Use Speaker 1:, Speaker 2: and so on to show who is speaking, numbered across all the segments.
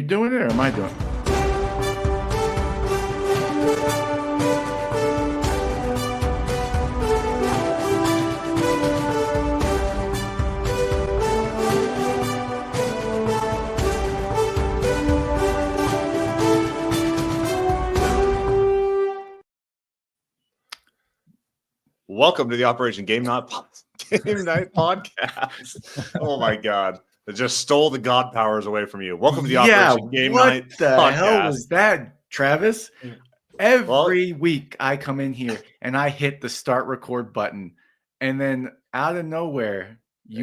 Speaker 1: doing it or am I doing it?
Speaker 2: Welcome to the Operation Game Night podcast. Oh my God. It just stole the God powers away from you. Welcome to the Operation Game Night podcast.
Speaker 1: What the hell was that, Travis? Every week I come in here and I hit the start record button, and then out of nowhere,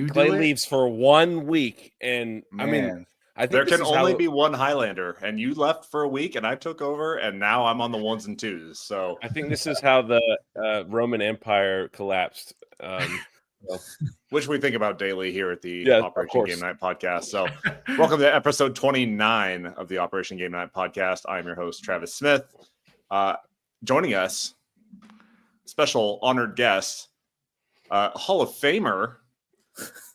Speaker 3: Clay leaves for 1 week, and
Speaker 1: Man.
Speaker 3: I mean, I think
Speaker 2: there can only be one Highlander, and you left for a week, and I took over, and now I'm on the ones and twos. So
Speaker 3: I think this is how the Roman Empire collapsed.
Speaker 2: Which we think about daily here at the Operation Game Night podcast. So welcome to episode 29 of the Operation Game Night podcast. I am your host, Travis Smith. Joining us, special honored guest, Hall of Famer,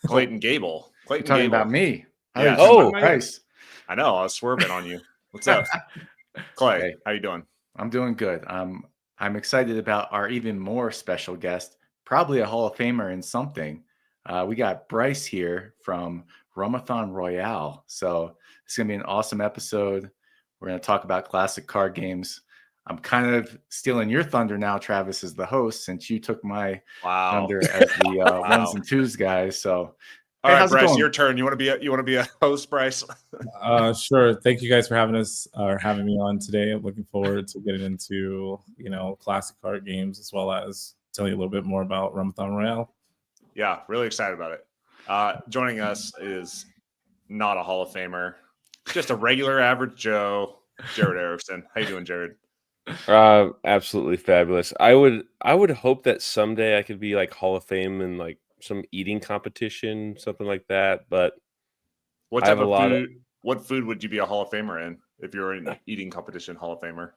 Speaker 2: Clayton Gable.
Speaker 1: You're talking about me.
Speaker 2: Yeah.
Speaker 1: Bryce.
Speaker 2: I know. I was swerving on you. What's up? Clay,
Speaker 1: Hey.
Speaker 2: How you doing?
Speaker 1: I'm doing good. I'm excited about our even more special guest, probably a Hall of Famer in something. We got Bryce here from Rummathon Royale. So it's going to be an awesome episode. We're going to talk about classic card games. I'm kind of stealing your thunder now, Travis, as the host, since you took my thunder as the ones and twos guy. So,
Speaker 2: all right, Bryce, your turn. You want to be a host, Bryce?
Speaker 4: Sure. Thank you guys for having me on today. I'm looking forward to getting into classic card games as well as telling you a little bit more about Rummathon Royale.
Speaker 2: Yeah, really excited about it. Joining us is not a Hall of Famer, just a regular average Joe, Jared Erickson. How you doing, Jared?
Speaker 3: Absolutely fabulous. I would hope that someday I could be like Hall of Fame in like some eating competition, something like that. But
Speaker 2: what type of food? What food would you be a Hall of Famer in if you're in an eating competition Hall of Famer?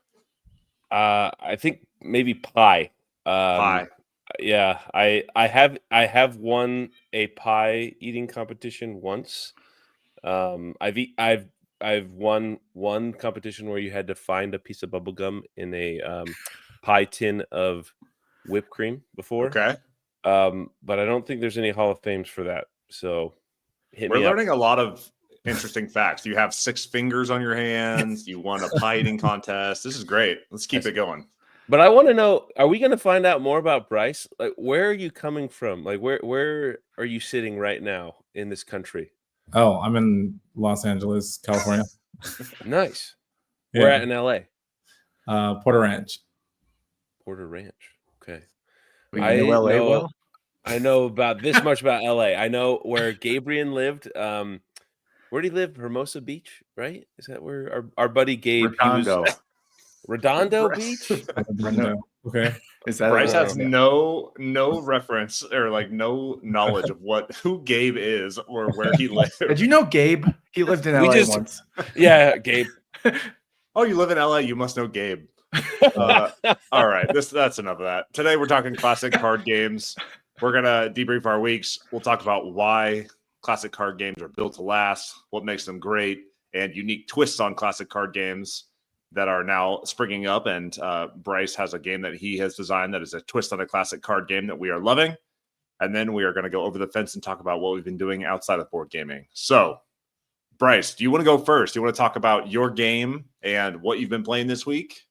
Speaker 3: I think maybe pie.
Speaker 2: Pie.
Speaker 3: Yeah, I have won a pie eating competition once. I've won one competition where you had to find a piece of bubble gum in a pie tin of whipped cream before.
Speaker 2: Okay.
Speaker 3: But I don't think there's any Hall of Fames for that. So
Speaker 2: we're learning a lot of interesting facts. You have 6 fingers on your hands. You won a pie eating contest. This is great. Let's keep it going.
Speaker 3: But I want to know, are we going to find out more about Bryce? Like, where are you coming from? Like, where are you sitting right now in this country?
Speaker 4: Oh, I'm in Los Angeles, California.
Speaker 3: Nice.
Speaker 4: Yeah.
Speaker 3: We're at in LA.
Speaker 4: Porter Ranch.
Speaker 3: Porter Ranch. Okay.
Speaker 1: I
Speaker 3: know about this much about LA. I know where Gabriel lived. Where did he live? Hermosa Beach, right? Is that where our buddy Gabe? Redondo Beach?
Speaker 4: Okay.
Speaker 2: Is that Bryce has no reference or like no knowledge of who Gabe is or where he lived.
Speaker 1: Did you know Gabe? He lived in LA once.
Speaker 3: Yeah, Gabe.
Speaker 2: Oh, you live in LA? You must know Gabe. All right, that's enough of that. Today we're talking classic card games. We're gonna debrief our weeks. We'll talk about why classic card games are built to last, what makes them great, and unique twists on classic card games that are now springing up. And Bryce has a game that he has designed that is a twist on a classic card game that we are loving. And then we are going to go over the fence and talk about what we've been doing outside of board gaming. So, Bryce, do you want to go first? Do you want to talk about your game and what you've been playing this week?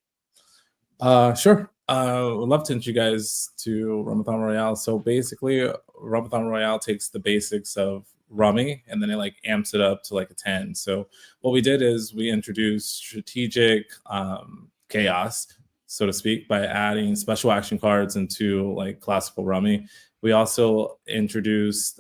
Speaker 4: Sure. I'd love to introduce you guys to Rummathon Royale. So basically, Rummathon Royale takes the basics of Rummy and then it like amps it up to like a 10. So what we did is we introduced strategic chaos, so to speak, by adding special action cards into like classical Rummy. We also introduced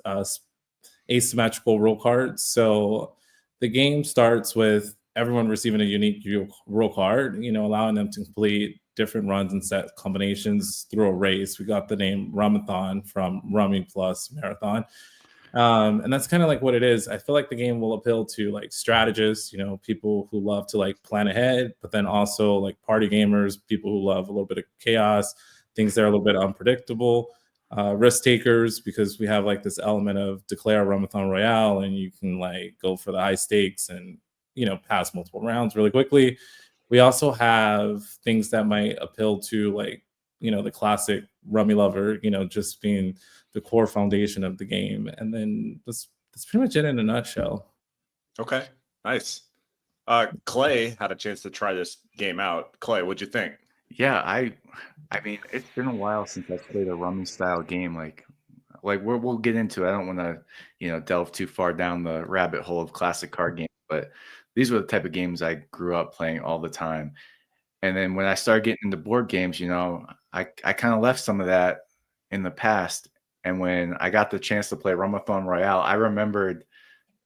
Speaker 4: asymmetrical rule cards. So the game starts with everyone receiving a unique rule card, allowing them to complete different runs and set combinations through a race. We got the name Rummathon from Rummy plus Marathon. And that's kind of like what it is. I feel like the game will appeal to like strategists, people who love to like plan ahead, but then also like party gamers, people who love a little bit of chaos, things that are a little bit unpredictable, risk takers, because we have like this element of declare Rummathon Royale and you can like go for the high stakes and, pass multiple rounds really quickly. We also have things that might appeal to like, the classic rummy lover, just being the core foundation of the game. And then that's pretty much it in a nutshell.
Speaker 2: Okay, nice. Clay had a chance to try this game out. Clay, what'd you think?
Speaker 1: Yeah, I mean, it's been a while since I played a rummy style game. Like we'll get into it. I don't want to, delve too far down the rabbit hole of classic card games, but these were the type of games I grew up playing all the time. And then when I started getting into board games, I kind of left some of that in the past. And when I got the chance to play Rummathon Royale, I remembered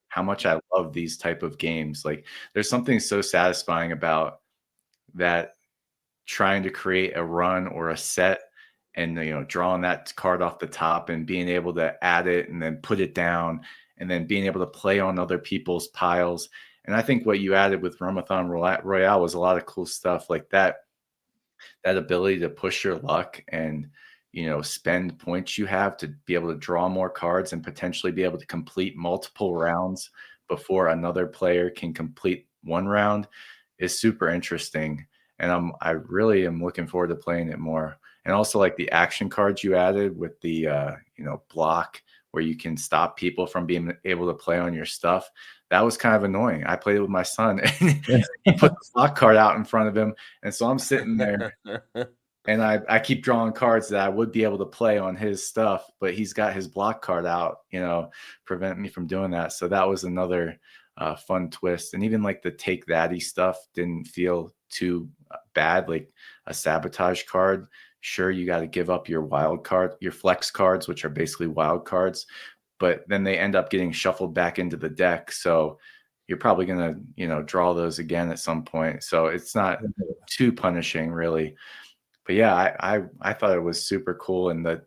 Speaker 1: how much I love these type of games. Like there's something so satisfying about that, trying to create a run or a set and drawing that card off the top and being able to add it and then put it down and then being able to play on other people's piles. And I think what you added with Rummathon Royale was a lot of cool stuff like that ability to push your luck and spend points you have to be able to draw more cards and potentially be able to complete multiple rounds before another player can complete one round is super interesting. And I really am looking forward to playing it more. And also like the action cards you added with the block where you can stop people from being able to play on your stuff. That was kind of annoying. I played it with my son and he put the block card out in front of him. And so I'm sitting there and I keep drawing cards that I would be able to play on his stuff, but he's got his block card out, prevent me from doing that. So that was another fun twist. And even like the take thatty stuff didn't feel too bad. Like a sabotage card, sure, you got to give up your wild card, your flex cards, which are basically wild cards, but then they end up getting shuffled back into the deck. So you're probably going to, draw those again at some point. So it's not too punishing really. But yeah, I thought it was super cool. And the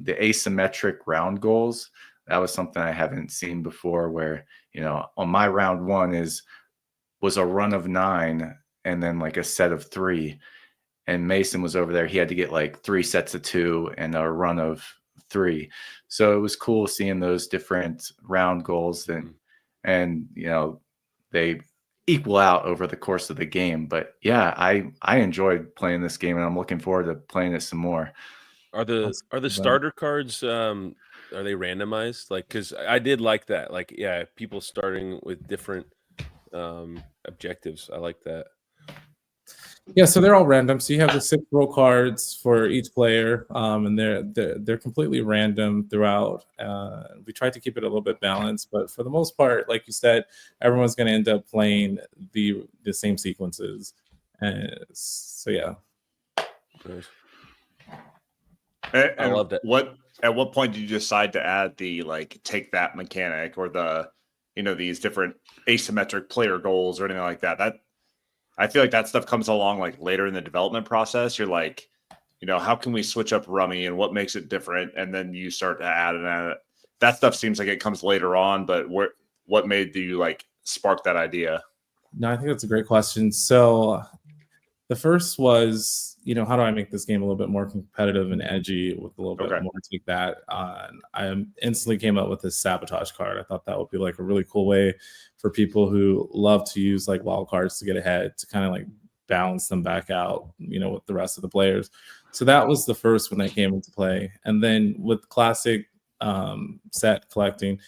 Speaker 1: asymmetric round goals, that was something I haven't seen before where, on my round one was a run of 9 and then like a set of 3. And Mason was over there. He had to get like 3 sets of 2 and a run of 3. So it was cool seeing those different round goals and they equal out over the course of the game. But yeah, I enjoyed playing this game and I'm looking forward to playing it some more.
Speaker 3: Are the starter cards are they randomized? Like, because I did like that. Like, yeah, people starting with different objectives. I like that.
Speaker 4: Yeah, so they're all random. So you have the 6 roll cards for each player, and they're completely random throughout. We tried to keep it a little bit balanced, but for the most part, like you said, everyone's going to end up playing the same sequences. And so yeah.
Speaker 3: Nice.
Speaker 2: I love that. At what point did you decide to add the like take that mechanic or the these different asymmetric player goals or anything like that? I feel like that stuff comes along like later in the development process. You're like, how can we switch up rummy and what makes it different? And then you start to add it. That stuff seems like it comes later on, but what made you like spark that idea?
Speaker 4: No, I think that's a great question. So the first was, how do I make this game a little bit more competitive and edgy with a little bit more take that on? I instantly came up with this sabotage card. I thought that would be like a really cool way for people who love to use like wild cards to get ahead to kind of like balance them back out, with the rest of the players. So that was the first one that came into play. And then with classic set collecting,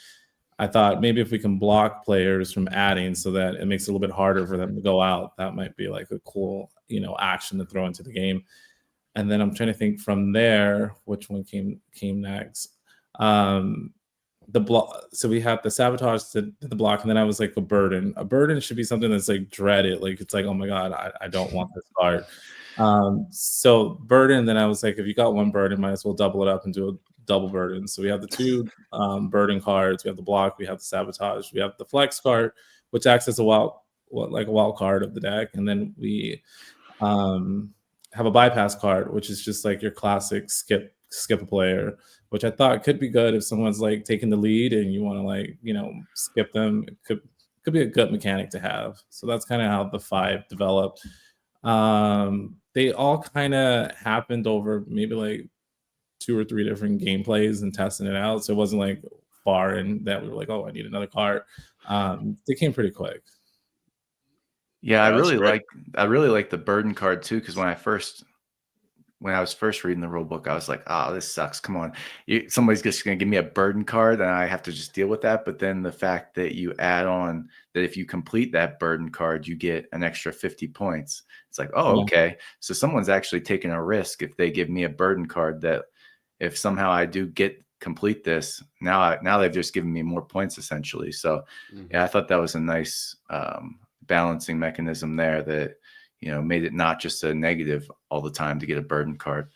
Speaker 4: I thought maybe if we can block players from adding so that it makes it a little bit harder for them to go out, that might be like a cool, action to throw into the game. And then I'm trying to think from there, which one came next. The block. So we have the sabotage to the block, and then I was like a burden. A burden should be something that's like dreaded. Like it's like, oh my God, I don't want this card. So burden, then I was like, if you got one burden, might as well double it up and do a double burden. So we have the 2 burden cards. We have the block. We have the sabotage. We have the flex card, which acts as a wild card of the deck, and then we have a bypass card, which is just like your classic skip a player, which I thought could be good if someone's like taking the lead and you want to like skip them. It could be a good mechanic to have. So that's kind of how the 5 developed. They all kind of happened over maybe like 2 or 3 different gameplays and testing it out. So it wasn't like far in that we were like, oh, I need another card. They came pretty quick.
Speaker 1: Yeah, I
Speaker 2: that's
Speaker 1: really
Speaker 2: great.
Speaker 1: like the burden card too, because when I was first reading the rule book, I was like, "Oh, this sucks. Come on, somebody's just going to give me a burden card, and I have to just deal with that." But then the fact that you add on that if you complete that burden card, you get an extra 50 points. It's like, oh,
Speaker 4: Yeah.
Speaker 1: okay. So someone's actually taking a risk if they give me a burden card that if somehow I do complete this, now they've just given me more points essentially. So yeah, I thought that was a nice balancing mechanism there that made it not just a negative all the time to get a burden card.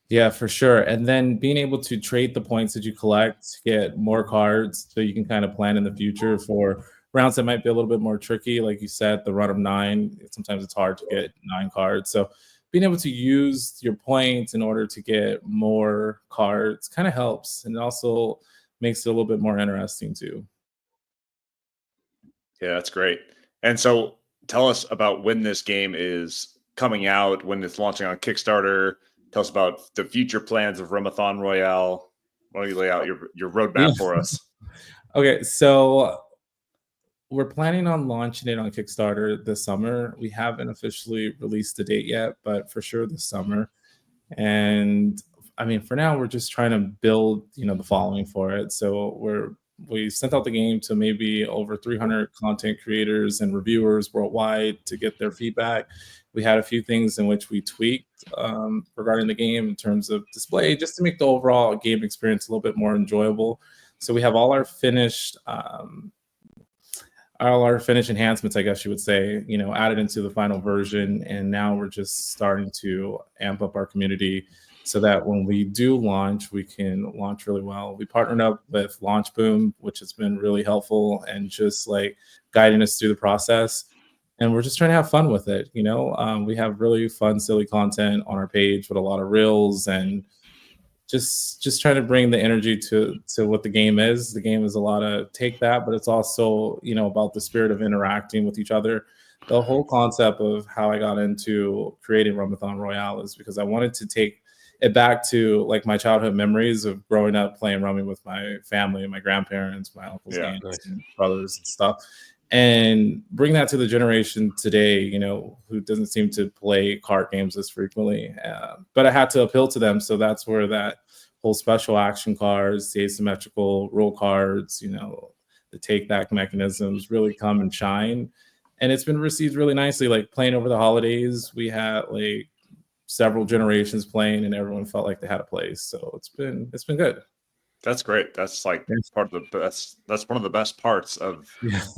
Speaker 4: Yeah, for sure. And then being able to trade the points that you collect to get more cards so you can kind of plan in the future for rounds that might be a little bit more tricky. Like you said, the run of 9, sometimes it's hard to get 9 cards. So being able to use your points in order to get more cards kind of helps. And it also makes it a little bit more interesting too.
Speaker 2: Yeah, that's great. And so tell us about when this game is coming out, when it's launching on Kickstarter. Tell us about the future plans of Rummathon Royale. Why don't you lay out your roadmap for us?
Speaker 4: Okay, so we're planning on launching it on Kickstarter this summer. We haven't officially released the date yet, but for sure this summer. And I mean, for now, we're just trying to build, the following for it. So we sent out the game to maybe over 300 content creators and reviewers worldwide to get their feedback. We had a few things in which we tweaked regarding the game in terms of display, just to make the overall game experience a little bit more enjoyable. So we have all our finished enhancements, I guess you would say, added into the final version. And now we're just starting to amp up our community so that when we do launch, we can launch really well. We partnered up with Launch Boom, which has been really helpful and just like guiding us through the process. And we're just trying to have fun with it. We have really fun, silly content on our page with a lot of reels and just trying to bring the energy to what the game is. The game is a lot of take that, but it's also, about the spirit of interacting with each other. The whole concept of how I got into creating Rummathon Royale is because I wanted to take it back to like my childhood memories of growing up playing rummy with my family, my grandparents, my uncles, aunts,
Speaker 3: nice.
Speaker 4: and brothers and stuff, and bring that to the generation today, who doesn't seem to play card games as frequently. But I had to appeal to them. So that's where that whole special action cards, the asymmetrical roll cards, the take back mechanisms really come and shine. And it's been received really nicely. Like playing over the holidays, we had like several generations playing and everyone felt like they had a place. So it's been good.
Speaker 2: That's great. That's like part of the best. That's one of the best parts of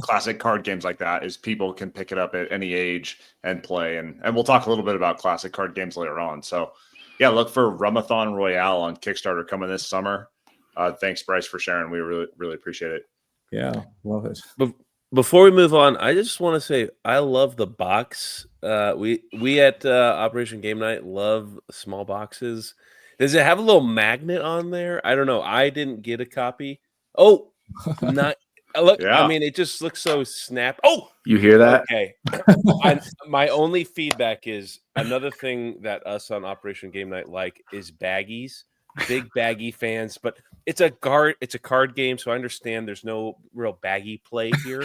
Speaker 2: classic card games like that is people can pick it up at any age and play. And we'll talk a little bit about classic card games later on. So yeah, look for Rummathon Royale on Kickstarter coming this summer. Thanks, Bryce, for sharing. We really, really appreciate it.
Speaker 4: Yeah, love it.
Speaker 3: Before we move on, I just want to say I love the box. We at Operation Game Night love small boxes. Does it have a little magnet on there? I don't know. I didn't get a copy. Oh, not look.
Speaker 2: Yeah.
Speaker 3: I mean, it just looks so snap. Oh,
Speaker 1: you hear that?
Speaker 3: Okay. My only feedback is another thing that us on Operation Game Night like is baggies. Big baggy fans, but it's a card game, so I understand there's no real baggy play here.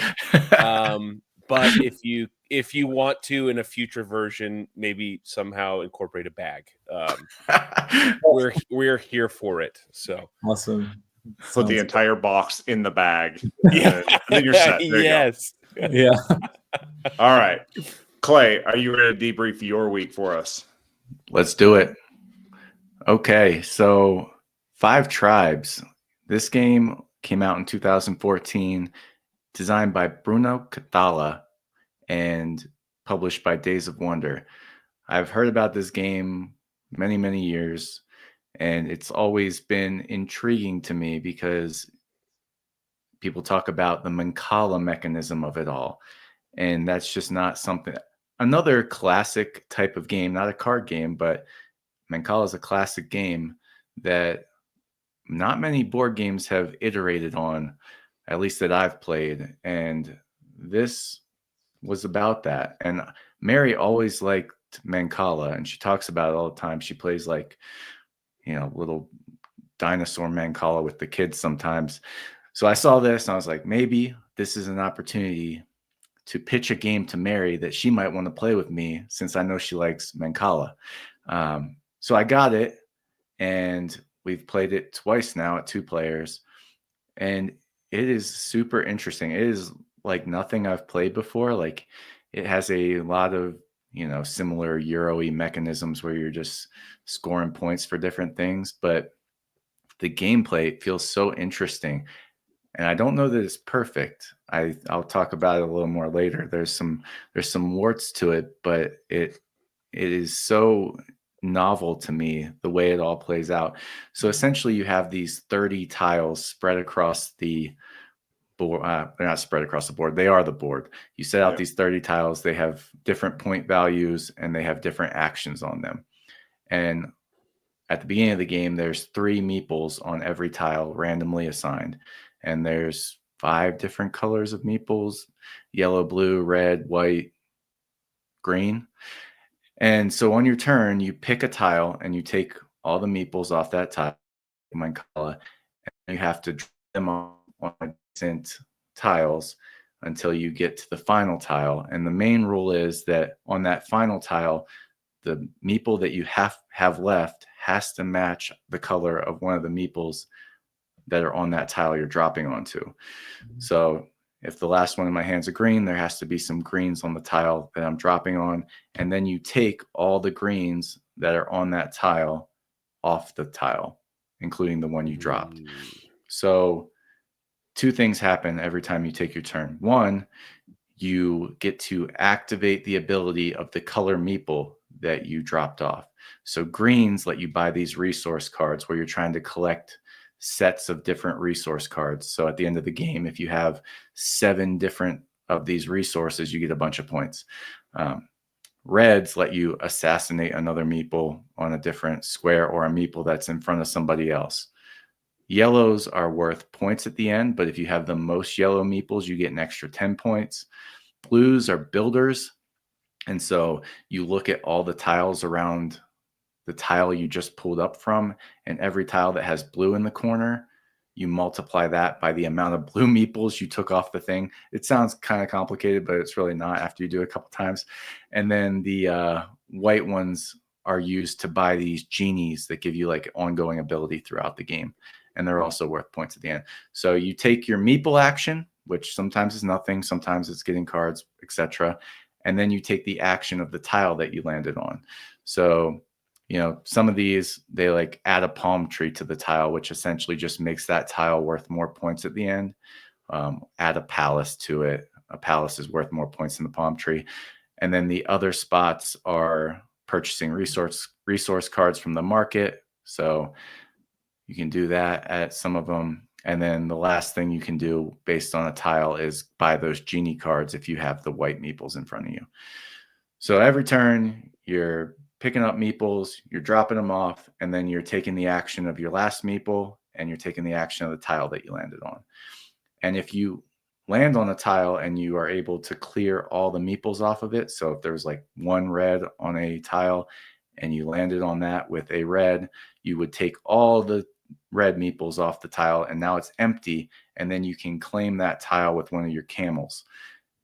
Speaker 3: But if you want to in a future version, maybe somehow incorporate a bag. We're here for it. So
Speaker 4: awesome.
Speaker 2: Put the entire box in the bag.
Speaker 3: Yeah.
Speaker 2: And then you're set. There
Speaker 3: yes.
Speaker 2: You go.
Speaker 4: Yeah.
Speaker 2: All right. Clay, are you ready to debrief your week for us?
Speaker 1: Let's do it. Okay, so 5 Tribes. This game came out in 2014, designed by Bruno Cathala and published by Days of Wonder. I've heard about this game many, many years, and it's always been intriguing to me because people talk about the Mancala mechanism of it all. And that's just not something. Another classic type of game, not a card game, but Mancala is a classic game that not many board games have iterated on, at least that I've played. And this was about that. And Mary always liked Mancala, and she talks about it all the time. She plays like, little dinosaur Mancala with the kids sometimes. So I saw this and I was like, maybe this is an opportunity to pitch a game to Mary that she might want to play with me, since I know she likes Mancala. So I got it, and we've played it twice now at 2 players, and it is super interesting. It is like nothing I've played before. Like, it has a lot of, similar Euro-y mechanisms where you're just scoring points for different things, but the gameplay feels so interesting. And I don't know that it's perfect. I'll talk about it a little more later. There's some warts to it, but it is so novel to me, the way it all plays out. So essentially you have these 30 tiles spread across the board. They're not spread across the board. They are the board. You set out these 30 tiles. They have different point values and they have different actions on them. And at the beginning of the game, there's 3 meeples on every tile randomly assigned. And there's 5 different colors of meeples: yellow, blue, red, white, green. And so on your turn, you pick a tile and you take all the meeples off that tile, and you have to draw them on adjacent tiles until you get to the final tile. And the main rule is that on that final tile, the meeple that you have left has to match the color of one of the meeples that are on that tile you're dropping onto. So if the last one in my hand's a green, there has to be some greens on the tile that I'm dropping on. And then you take all the greens that are on that tile off the tile, including the one you dropped. So 2 things happen every time you take your turn. One, you get to activate the ability of the color meeple that you dropped off. So greens let you buy these resource cards where you're trying to collect sets of different resource cards. So at the end of the game, if you have 7 different of these resources, you get a bunch of points. Reds let you assassinate another meeple on a different square or a meeple that's in front of somebody else. Yellows are worth points at the end, but if you have the most yellow meeples, you get an extra 10 points. Blues are builders. And so you look at all the tiles around the tile you just pulled up from, and every tile that has blue in the corner, you multiply that by the amount of blue meeples you took off the thing. It sounds kind of complicated, but it's really not after you do it a couple times. And then the white ones are used to buy these genies that give you like ongoing ability throughout the game. And they're also worth points at the end. So you take your meeple action, which sometimes is nothing, sometimes it's getting cards, etc. And then you take the action of the tile that you landed on. So, some of these, they like add a palm tree to the tile, which essentially just makes that tile worth more points at the end. Add a palace to it. A palace is worth more points than the palm tree. And then the other spots are purchasing resource cards from the market. So you can do that at some of them. And then the last thing you can do based on a tile is buy those genie cards if you have the white meeples in front of you. So every turn, you're picking up meeples, you're dropping them off, and then you're taking the action of your last meeple, and you're taking the action of the tile that you landed on. And if you land on a tile and you are able to clear all the meeples off of it, so if there's like 1 red on a tile and you landed on that with a red, you would take all the red meeples off the tile, and now it's empty, and then you can claim that tile with one of your camels.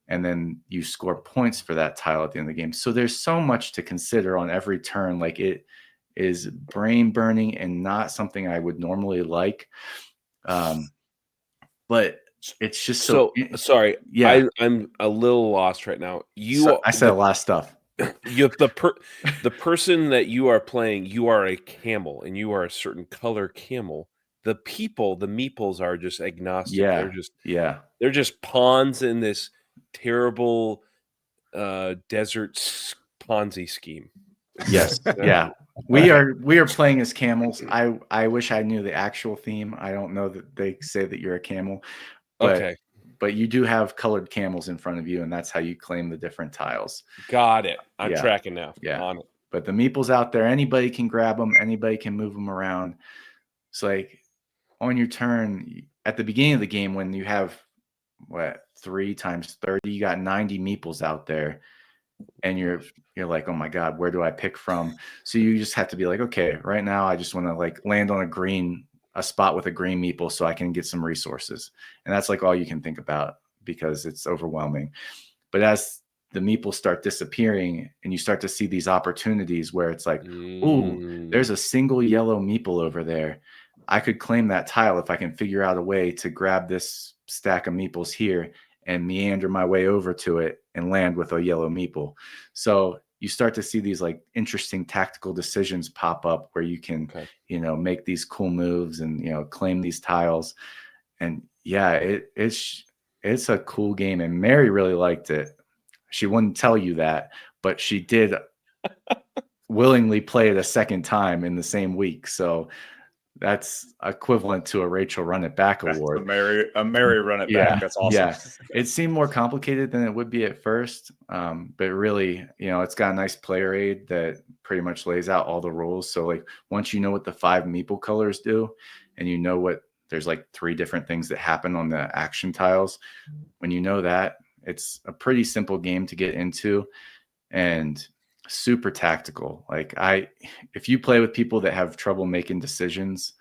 Speaker 1: And then you score points for that tile at the end of the game. So there's so much to consider on every turn. Like, it is brain burning and not something I would normally like. But it's just so
Speaker 3: sorry.
Speaker 1: Yeah,
Speaker 3: I'm a little lost right now.
Speaker 1: I said a lot of stuff.
Speaker 3: The person that you are playing, you are a camel, and you are a certain color camel. The meeples are just agnostic. They're just pawns in this terrible desert Ponzi scheme.
Speaker 1: Yes. Yeah. We are playing as camels. I wish I knew the actual theme. I don't know that they say that you're a camel, but you do have colored camels in front of you, and that's how you claim the different tiles.
Speaker 3: Got it. I'm tracking now.
Speaker 1: Yeah.
Speaker 3: On it.
Speaker 1: But the meeples out there, anybody can grab them. Anybody can move them around. It's like on your turn at the beginning of the game, when you have 3 times 30, you got 90 meeples out there, and you're like, oh my God, where do I pick from? So you just have to be like, okay, right now I just want to like land on a spot with a green meeple so I can get some resources. And that's like all you can think about because it's overwhelming. But as the meeples start disappearing and you start to see these opportunities where it's like, ooh, there's a single yellow meeple over there. I could claim that tile if I can figure out a way to grab this stack of meeples here and meander my way over to it and land with a yellow meeple. So you start to see these like interesting tactical decisions pop up where you can, make these cool moves and, claim these tiles. And yeah, it's a cool game. And Mary really liked it. She wouldn't tell you that, but she did willingly play it a second time in the same week. So that's equivalent to a Rachel Run It Back award.
Speaker 2: A Mary Run It Back. That's awesome.
Speaker 1: Yeah, it seemed more complicated than it would be at first, but really, it's got a nice player aid that pretty much lays out all the rules. So like once you know what the 5 meeple colors do, and you know what there's like 3 different things that happen on the action tiles, when you know that, it's a pretty simple game to get into and super tactical. Like if you play with people that have trouble making decisions,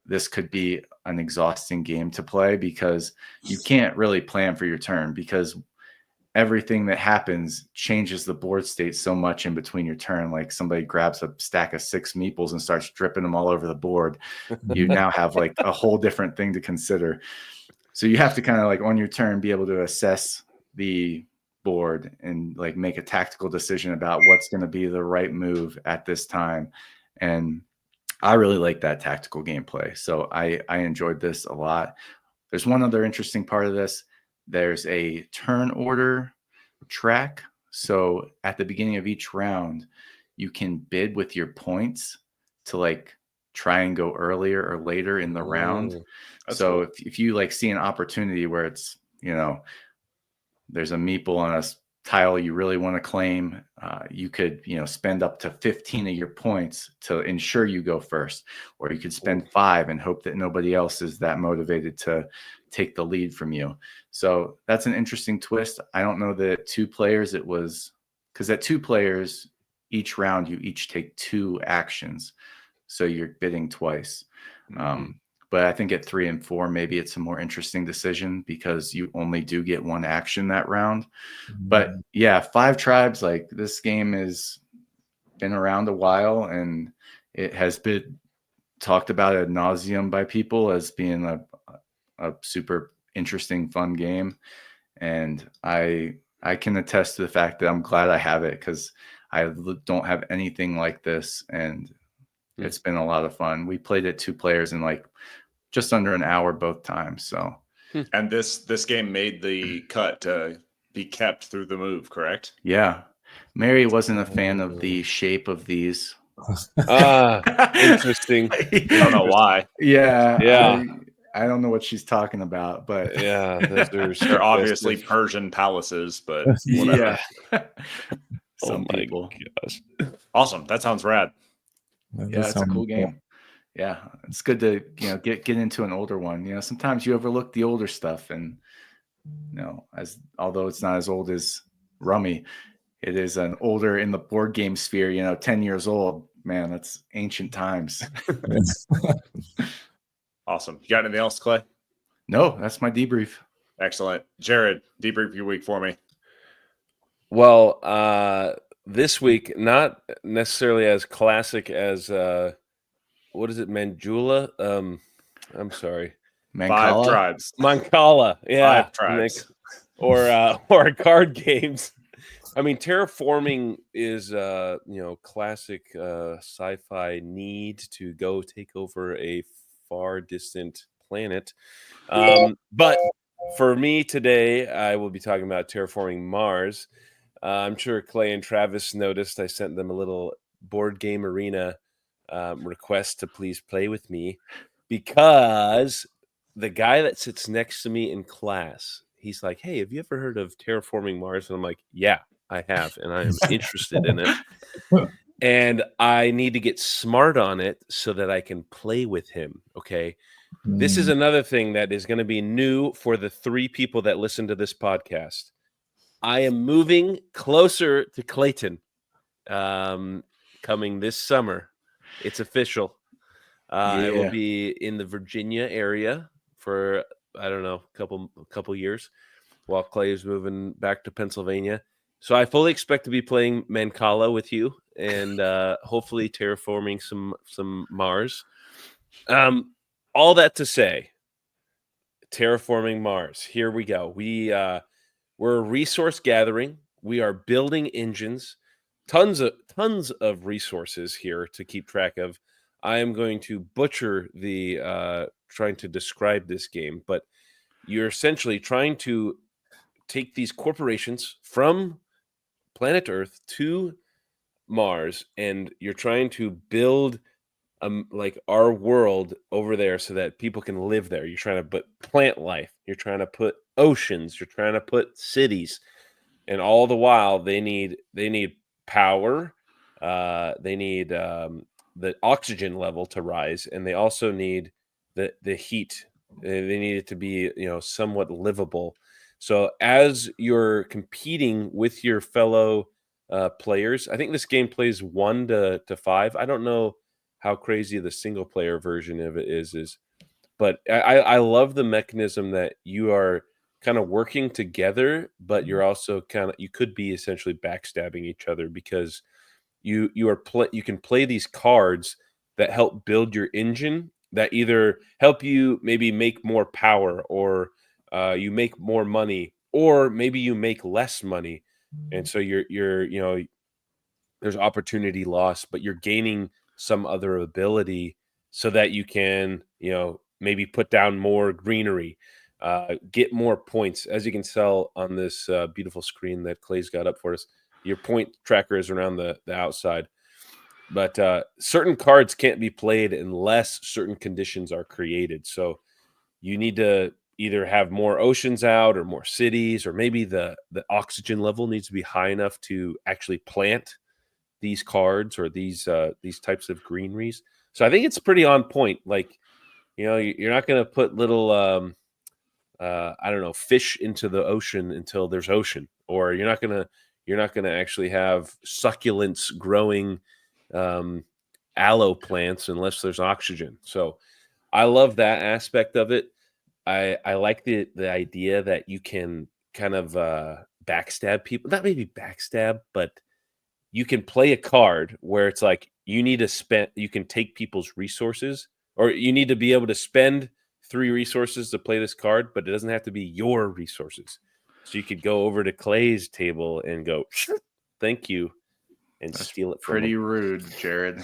Speaker 1: this could be an exhausting game to play because you can't really plan for your turn because everything that happens changes the board state so much in between your turn. Like somebody grabs a stack of 6 meeples and starts dripping them all over the board. You now have like a whole different thing to consider. So you have to kind of like on your turn be able to assess the board and like make a tactical decision about what's going to be the right move at this time. And I really like that tactical gameplay. So I enjoyed this a lot. There's one other interesting part of this. There's a turn order track. So at the beginning of each round, you can bid with your points to like try and go earlier or later in the round. So cool. if you like see an opportunity where it's, there's a meeple on a tile you really want to claim, you could, spend up to 15 of your points to ensure you go first, or you could spend 5 and hope that nobody else is that motivated to take the lead from you. So that's an interesting twist. I don't know that 2 players it was, because at 2 players, each round you each take 2 actions. So you're bidding twice. But I think at 3 and 4, maybe it's a more interesting decision because you only do get 1 action that round. But yeah, 5 Tribes, like this game has been around a while and it has been talked about ad nauseum by people as being a super interesting, fun game. And I can attest to the fact that I'm glad I have it because I don't have anything like this. And it's been a lot of fun. We played it 2 players in like just under an hour both times. So,
Speaker 2: and this game made the cut to be kept through the move, correct?
Speaker 1: Yeah, Mary wasn't a fan of the shape of these.
Speaker 3: Interesting.
Speaker 2: I don't know why.
Speaker 1: Yeah. I don't know what she's talking about, but
Speaker 3: yeah,
Speaker 2: they're obviously Persian palaces, but whatever.
Speaker 1: Yeah. Some people.
Speaker 3: Gosh.
Speaker 2: Awesome. That sounds rad.
Speaker 1: Yeah, it's a cool game. Yeah, it's good to get into an older one. Sometimes you overlook the older stuff, and although it's not as old as Rummy, it is an older in the board game sphere. 10 years old. Man, that's ancient times.
Speaker 2: Awesome. You got anything else, Clay?
Speaker 1: No, that's my debrief.
Speaker 2: Excellent. Jared, debrief your week for me.
Speaker 3: Well, this week, not necessarily as classic as what is it, Manjula? I'm sorry.
Speaker 1: Mancala?
Speaker 2: 5 Tribes.
Speaker 3: Mancala, yeah.
Speaker 2: 5 Tribes.
Speaker 3: Or card games. I mean, Terraforming is classic sci-fi need to go take over a far distant planet. But for me today, I will be talking about Terraforming Mars. I'm sure Clay and Travis noticed I sent them a little board game arena request to please play with me because the guy that sits next to me in class, he's like, hey, have you ever heard of Terraforming Mars? And I'm like, yeah, I have, and I am interested in it. And I need to get smart on it so that I can play with him. Okay. This is another thing that is going to be new for the 3 people that listen to this podcast. I am moving closer to Clayton coming this summer. It's official. I will be in the Virginia area for, I don't know, a couple years. while Clay is moving back to Pennsylvania. So I fully expect to be playing Mancala with you and hopefully terraforming some Mars. All that to say, terraforming Mars. Here we go. We're resource gathering. We are building engines. Tons of resources here to keep track of. I am going to butcher the trying to describe this game, but you're essentially trying to take these corporations from planet Earth to Mars, and you're trying to build like our world over there so that people can live there. You're trying to put plant life, you're trying to put oceans, you're trying to put cities, and all the while they need power, they need the oxygen level to rise, and they also need the heat. They need it to be somewhat livable. So as you're competing with your fellow players, I think this game plays 1 to 5. I don't know how crazy the single player version of it is, but I love the mechanism that you are kind of working together, but you're also you could be essentially backstabbing each other because you can play these cards that help build your engine, that either help you maybe make more power, or you make more money, or maybe you make less money, and so you're there's opportunity loss, but you're gaining some other ability so that you can maybe put down more greenery, get more points. As you can tell on this beautiful screen that Clay's got up for us, your point tracker is around the outside. But certain cards can't be played unless certain conditions are created. So you need to either have more oceans out or more cities, or maybe the oxygen level needs to be high enough to actually plant these cards or these types of greeneries. So I think it's pretty on point. Like, you're not going to put little I don't know, fish into the ocean until there's ocean, or you're not going to actually have succulents growing aloe plants unless there's oxygen. So I love that aspect of it. I like the idea that you can kind of backstab people. Not maybe backstab, but you can play a card where it's like you can take people's resources, or you need to be able to spend 3 resources to play this card, but it doesn't have to be your resources. So you could go over to Clay's table and go, thank you, and steal it from
Speaker 1: Pretty
Speaker 3: him.
Speaker 1: rude, Jared.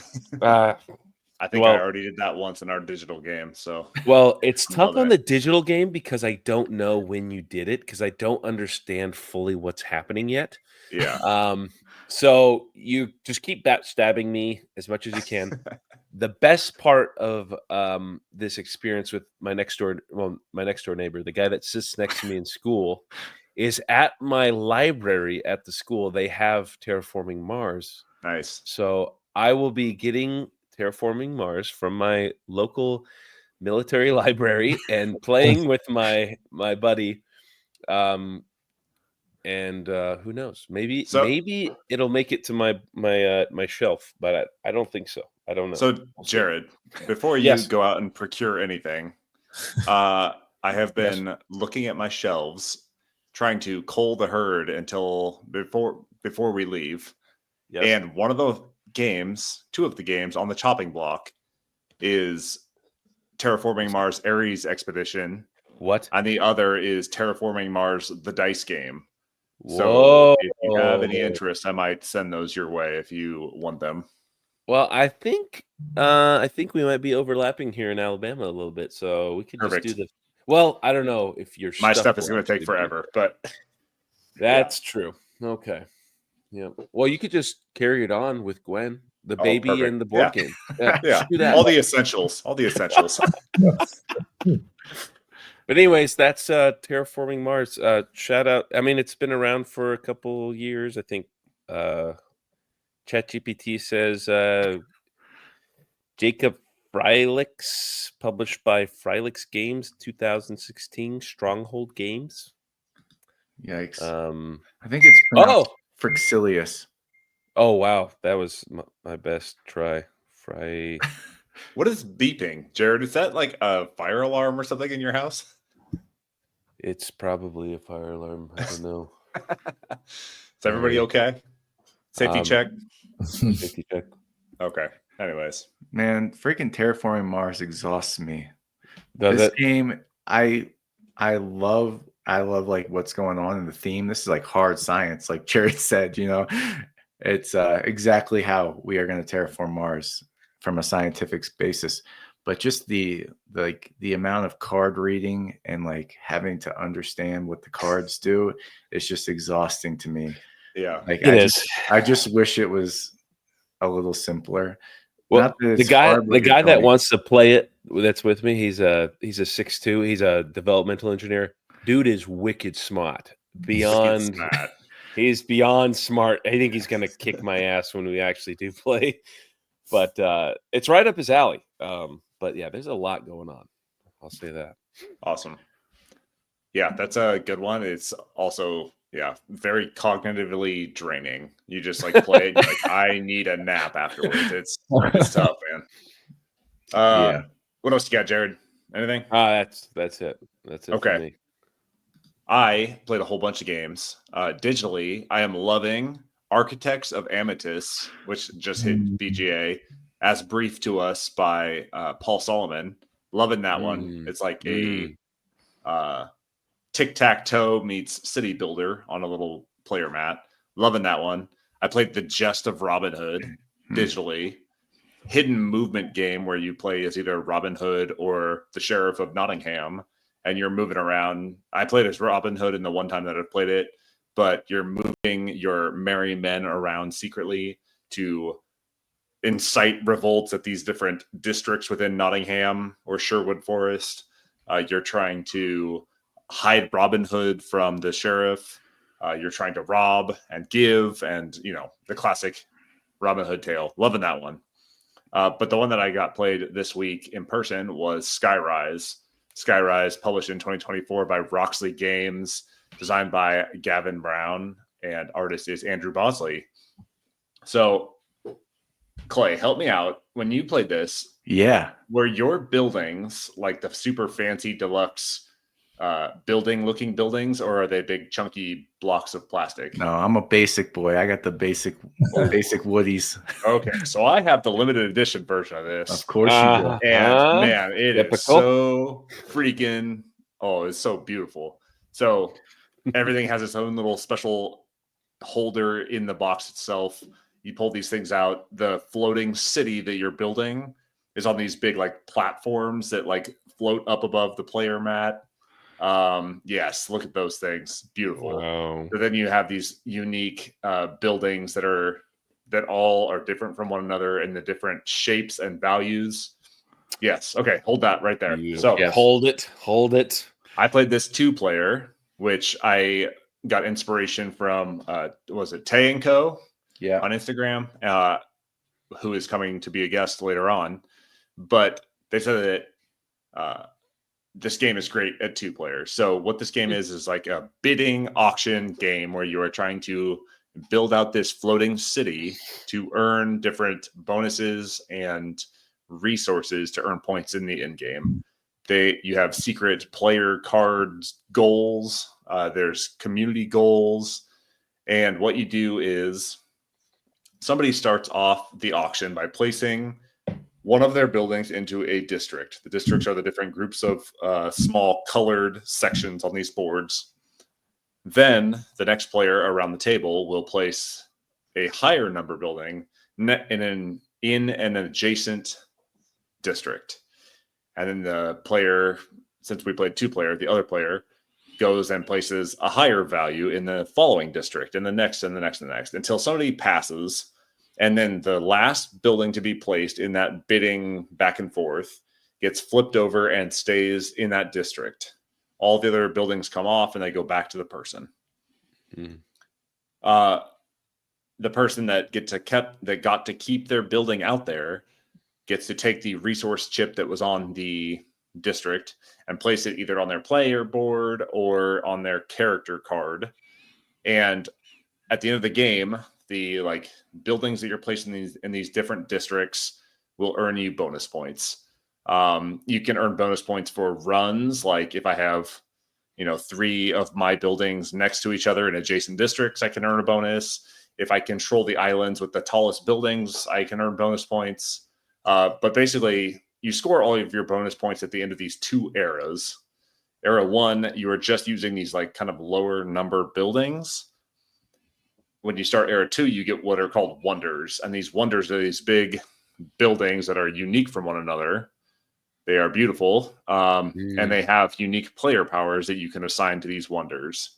Speaker 2: I think I already did that once in our digital game. So
Speaker 3: well, it's tough on the digital game because I don't know when you did it, because I don't understand fully what's happening yet.
Speaker 2: Yeah.
Speaker 3: So you just keep stabbing me as much as you can. The best part of this experience with my next door neighbor, the guy that sits next to me in school, is at my library at the school. They have Terraforming Mars.
Speaker 2: Nice.
Speaker 3: So I will be getting Terraforming Mars from my local military library and playing with my buddy. And who knows? Maybe it'll make it to my shelf, but I don't think so. I don't know.
Speaker 2: So, Jared, before you go out and procure anything, I have been looking at my shelves, trying to cull the herd until before we leave. Yep. And one of the games, 2 of the games on the chopping block, is Terraforming Mars Ares Expedition.
Speaker 3: What?
Speaker 2: And the other is Terraforming Mars the dice game.
Speaker 3: Whoa.
Speaker 2: So if you have any interest, I might send those your way if you want them.
Speaker 3: Well, I think we might be overlapping here in Alabama a little bit, so we could just do the. Well, I don't know if your
Speaker 2: my stuff is going to take forever, but
Speaker 3: that's true. Okay, yeah. Well, you could just carry it on with Gwen, the baby, and the board game.
Speaker 2: Yeah. All the essentials.
Speaker 3: But anyways, that's Terraforming Mars. Shout out. I mean, it's been around for a couple years. I think ChatGPT says Jacob Frylix, published by Frylix Games, 2016, Stronghold Games.
Speaker 1: Yikes. I think it's pronounced Frixilius.
Speaker 3: Oh, wow. That was my best try.
Speaker 2: What is beeping, Jared? Is that like a fire alarm or something in your house?
Speaker 3: It's probably a fire alarm. I don't know.
Speaker 2: Is everybody okay? Safety check.
Speaker 3: Safety check.
Speaker 2: Okay. Anyways,
Speaker 1: Man, freaking Terraforming Mars exhausts me.
Speaker 3: Does
Speaker 1: This
Speaker 3: it?
Speaker 1: game, I love like what's going on in the theme. This is like hard science, like Jared said, it's exactly how we are going to terraform Mars from a scientific basis. But just the amount of card reading and like having to understand what the cards do is just exhausting to me.
Speaker 2: yeah.
Speaker 1: Like
Speaker 3: It is.
Speaker 1: I just wish it was a little simpler.
Speaker 3: Well,
Speaker 1: Not that
Speaker 3: the
Speaker 1: it's
Speaker 3: guy,
Speaker 1: hard,
Speaker 3: the
Speaker 1: but you're
Speaker 3: guy that
Speaker 1: going.
Speaker 3: wants to play it, that's with me. He's a 6'2". He's a developmental engineer. Dude is wicked smart. Beyond,
Speaker 2: Smart.
Speaker 3: he's beyond smart. I think he's gonna kick my ass when we actually do play. But it's right up his alley. But yeah, there's a lot going on. I'll say that.
Speaker 2: Awesome. Yeah, that's a good one. It's also, very cognitively draining. You just like play it, you're like, I need a nap afterwards. It's tough, man.
Speaker 1: Yeah.
Speaker 2: What else you got, Jared? Anything?
Speaker 3: That's it. That's it
Speaker 2: Okay.
Speaker 3: for me.
Speaker 2: I played a whole bunch of games. Digitally, I am loving Architects of Amatus, which just hit BGA, as briefed to us by Paul Solomon. Loving that one. It's like a tic-tac-toe meets city builder on a little player mat. Loving that one. I played The Jest of Robin Hood digitally. Hidden movement game where you play as either Robin Hood or the Sheriff of Nottingham, and you're moving around. I played as Robin Hood in the one time that I've played it, but you're moving your merry men around secretly to incite revolts at these different districts within Nottingham or Sherwood Forest. You're trying to hide Robin Hood from the sheriff. You're trying to rob and give, and the classic Robin Hood tale. Loving that one. But the one that I got played this week in person was Skyrise. Skyrise, published in 2024 by Roxley Games, designed by Gavin Brown, and artist is Andrew Bosley. So, Clay, help me out. When you played this, were your buildings like the super fancy deluxe building-looking buildings, or are they big chunky blocks of plastic?
Speaker 1: No, I'm a basic boy. I got the basic woodies.
Speaker 2: Okay, so I have the limited edition version of this.
Speaker 1: Of course you do.
Speaker 2: And man, it
Speaker 3: typical.
Speaker 2: is so freaking, it's so beautiful. So everything has its own little special holder in the box itself. You pull these things out. The floating city that you're building is on these big like platforms that like float up above the player mat. Yes, look at those things. Beautiful.
Speaker 3: Wow.
Speaker 2: So then you have these unique buildings that all are different from one another in the different shapes and values. Yes. Okay. Hold that right there. So
Speaker 3: hold it.
Speaker 2: I played this 2-player, which I got inspiration from, was it Tay & Co?
Speaker 1: Yeah.
Speaker 2: On Instagram, who is coming to be a guest later on. But they said that this game is great at 2 players. So what this game is like a bidding auction game where you are trying to build out this floating city to earn different bonuses and resources to earn points in the end game. You have secret player cards goals. There's community goals. And what you do is somebody starts off the auction by placing one of their buildings into a district. The districts are the different groups of small colored sections on these boards. Then the next player around the table will place a higher number building in an adjacent district. And then the player, since we played 2-player, the other player goes and places a higher value in the following district, and the next, and the next, and the next, until somebody passes. And then the last building to be placed in that bidding back and forth gets flipped over and stays in that district. All the other buildings come off and they go back to the person. The person that got to keep their building out there gets to take the resource chip that was on the district and place it either on their player board or on their character card. And at the end of the game, the like buildings that you're placing in these different districts will earn you bonus points. You can earn bonus points for runs. Like if I have 3 of my buildings next to each other in adjacent districts, I can earn a bonus. If I control the islands with the tallest buildings, I can earn bonus points. But basically, you score all of your bonus points at the end of these 2 eras. Era 1, you are just using these like kind of lower number buildings. When you start Era 2, you get what are called wonders. And these wonders are these big buildings that are unique from one another. They are beautiful, and they have unique player powers that you can assign to these wonders.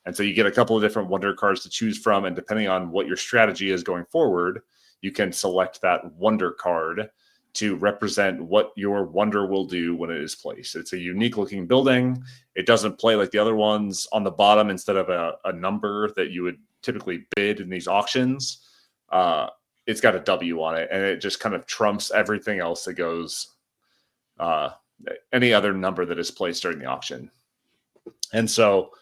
Speaker 2: And so you get a couple of different wonder cards to choose from, and depending on what your strategy is going forward, you can select that wonder card to represent what your wonder will do when it is placed. It's a unique looking building. It doesn't play like the other ones. On the bottom, instead of a number that you would typically bid in these auctions, it's got a W on it, and it just kind of trumps everything else that goes any other number that is placed during the auction. And so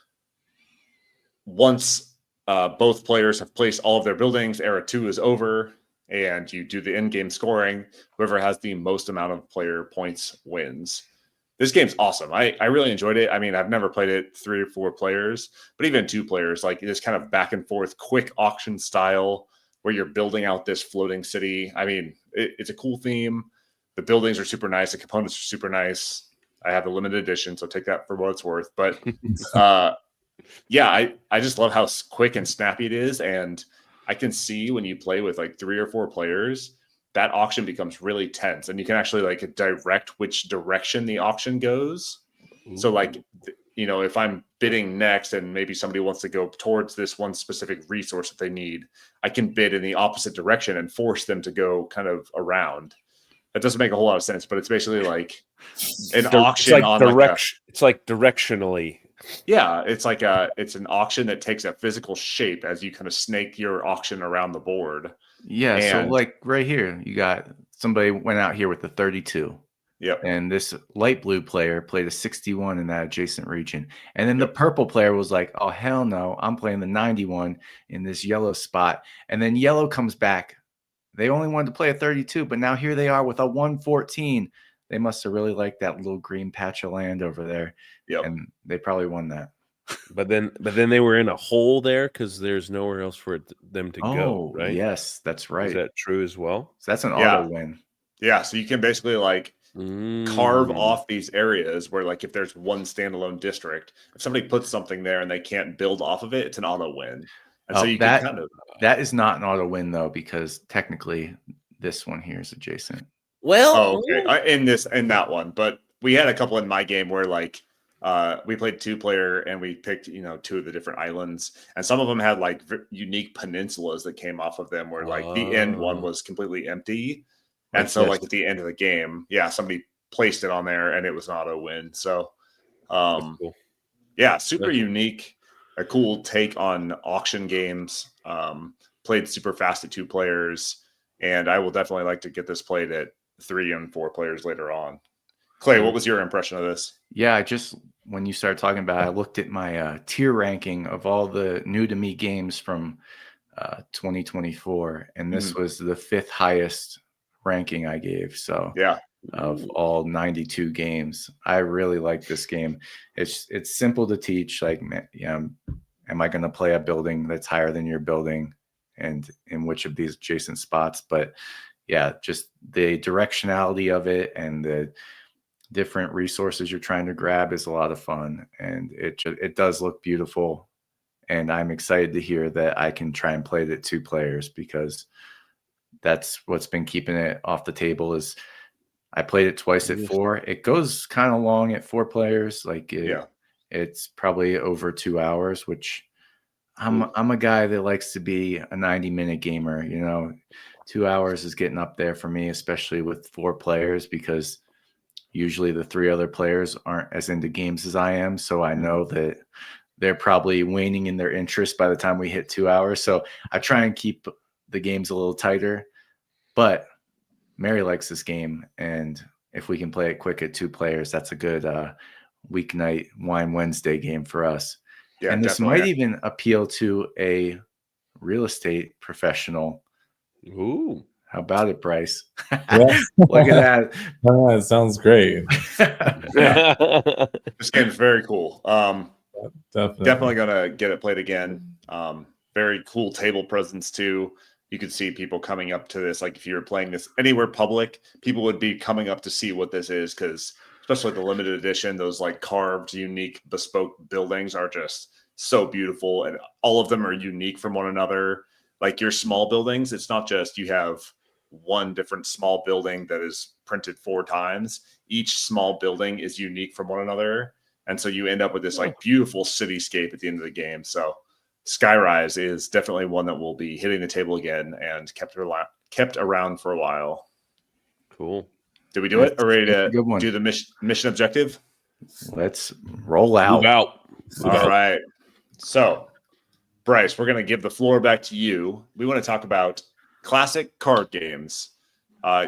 Speaker 2: once both players have placed all of their buildings, Era 2 is over, and you do the in-game scoring. Whoever has the most amount of player points wins. This game's awesome. I really enjoyed it. I mean, I've never played it 3 or 4 players, but even 2 players, like this kind of back and forth, quick auction style where you're building out this floating city. I mean, it's a cool theme. The buildings are super nice. The components are super nice. I have the limited edition, so take that for what it's worth. But yeah, I just love how quick and snappy it is. And I can see when you play with like 3 or 4 players, that auction becomes really tense. And you can actually like direct which direction the auction goes. So like, if I'm bidding next and maybe somebody wants to go towards this one specific resource that they need, I can bid in the opposite direction and force them to go kind of around. That doesn't make a whole lot of sense, but it's basically like an auction on
Speaker 3: direction. It's like directionally.
Speaker 2: Yeah, it's like it's an auction that takes a physical shape as you kind of snake your auction around the board.
Speaker 1: Yeah, so like right here, you got somebody went out here with the 32.
Speaker 2: Yep.
Speaker 1: And this light blue player played a 61 in that adjacent region. And then the purple player was like, oh, hell no, I'm playing the 91 in this yellow spot. And then yellow comes back. They only wanted to play a 32, but now here they are with a 114. They must have really liked that little green patch of land over there.
Speaker 2: Yep.
Speaker 1: And they probably won that.
Speaker 3: But then they were in a hole there because there's nowhere else for them to go, right?
Speaker 1: Yes, that's right.
Speaker 3: Is that true as well?
Speaker 1: So that's an auto win.
Speaker 2: Yeah, so you can basically like carve off these areas where like if there's one standalone district, if somebody puts something there and they can't build off of it, it's an auto win. And so you can kind of...
Speaker 1: That is not an auto win though, because technically this one here is adjacent.
Speaker 3: Well,
Speaker 2: okay. In that one, but we had a couple in my game where like we played 2-player and we picked 2 of the different islands, and some of them had like unique peninsulas that came off of them where like the end one was completely empty, and so like at the end of the game, somebody placed it on there and it was an auto win. So
Speaker 3: cool.
Speaker 2: Yeah, super unique, a cool take on auction games. Played super fast at 2 players, and I will definitely like to get this played at 3 and 4 players later on. Clay, what was your impression of this?
Speaker 1: Yeah, when you started talking about it, I looked at my tier ranking of all the new to me games from 2024, and this was the 5th highest ranking I gave. So of all 92 games, I really like this game. It's simple to teach. Like, am I going to play a building that's higher than your building, and in which of these adjacent spots? But yeah, just the directionality of it and the different resources you're trying to grab is a lot of fun, and it does look beautiful. And I'm excited to hear that I can try and play it at 2 players, because that's what's been keeping it off the table. Is I played it twice at 4. It goes kind of long at 4 players. Like it's probably over 2 hours, which I'm a guy that likes to be a 90-minute gamer. 2 hours is getting up there for me, especially with 4 players, because usually the 3 other players aren't as into games as I am. So I know that they're probably waning in their interest by the time we hit 2 hours. So I try and keep the games a little tighter. But Mary likes this game, and if we can play it quick at 2 players, that's a good weeknight Wine Wednesday game for us. Yeah, and this might even appeal to a real estate professional.
Speaker 3: Ooh.
Speaker 1: How about it, Bryce?
Speaker 4: Yeah.
Speaker 1: Look at that.
Speaker 4: Oh, it sounds great.
Speaker 2: This game's very cool. Definitely gonna get it played again. Very cool table presence too. You could see people coming up to this. Like if you were playing this anywhere public, people would be coming up to see what this is, because especially the limited edition, those like carved, unique, bespoke buildings are just so beautiful, and all of them are unique from one another. Like your small buildings, it's not just you have one different small building that is printed 4 times. Each small building is unique from one another, and so you end up with this like beautiful cityscape at the end of the game. So Skyrise is definitely one that will be hitting the table again and kept around for a while.
Speaker 3: Cool.
Speaker 2: Did we do it? Are we ready to
Speaker 1: Good one.
Speaker 2: do the mission objective?
Speaker 1: Let's roll out.
Speaker 3: Move out.
Speaker 2: All right. So, Bryce, we're going to give the floor back to you. We want to talk about classic card games.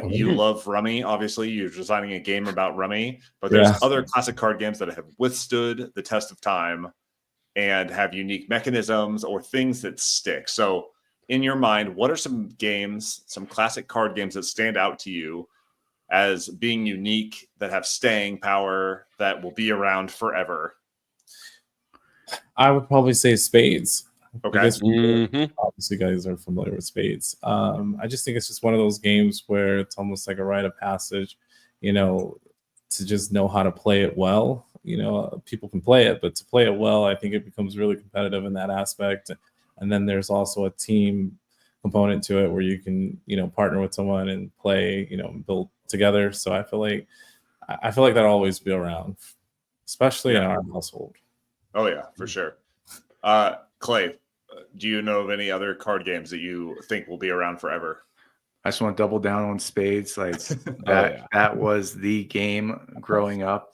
Speaker 2: You love Rummy, obviously. You're designing a game about Rummy, but there's other classic card games that have withstood the test of time and have unique mechanisms or things that stick. So, in your mind, what are some games, some classic card games that stand out to you as being unique, that have staying power, that will be around forever?
Speaker 4: I would probably say Spades.
Speaker 2: Okay.
Speaker 4: Obviously, guys are familiar with Spades. I just think it's just one of those games where it's almost like a rite of passage, to just know how to play it well. People can play it, but to play it well, I think it becomes really competitive in that aspect. And then there's also a team component to it where you can, partner with someone and play, build together. So I feel like that'll always be around, especially in our household.
Speaker 2: Oh yeah, for sure. Clay, do you know of any other card games that you think will be around forever?
Speaker 1: I just want to double down on Spades. Like that was the game growing up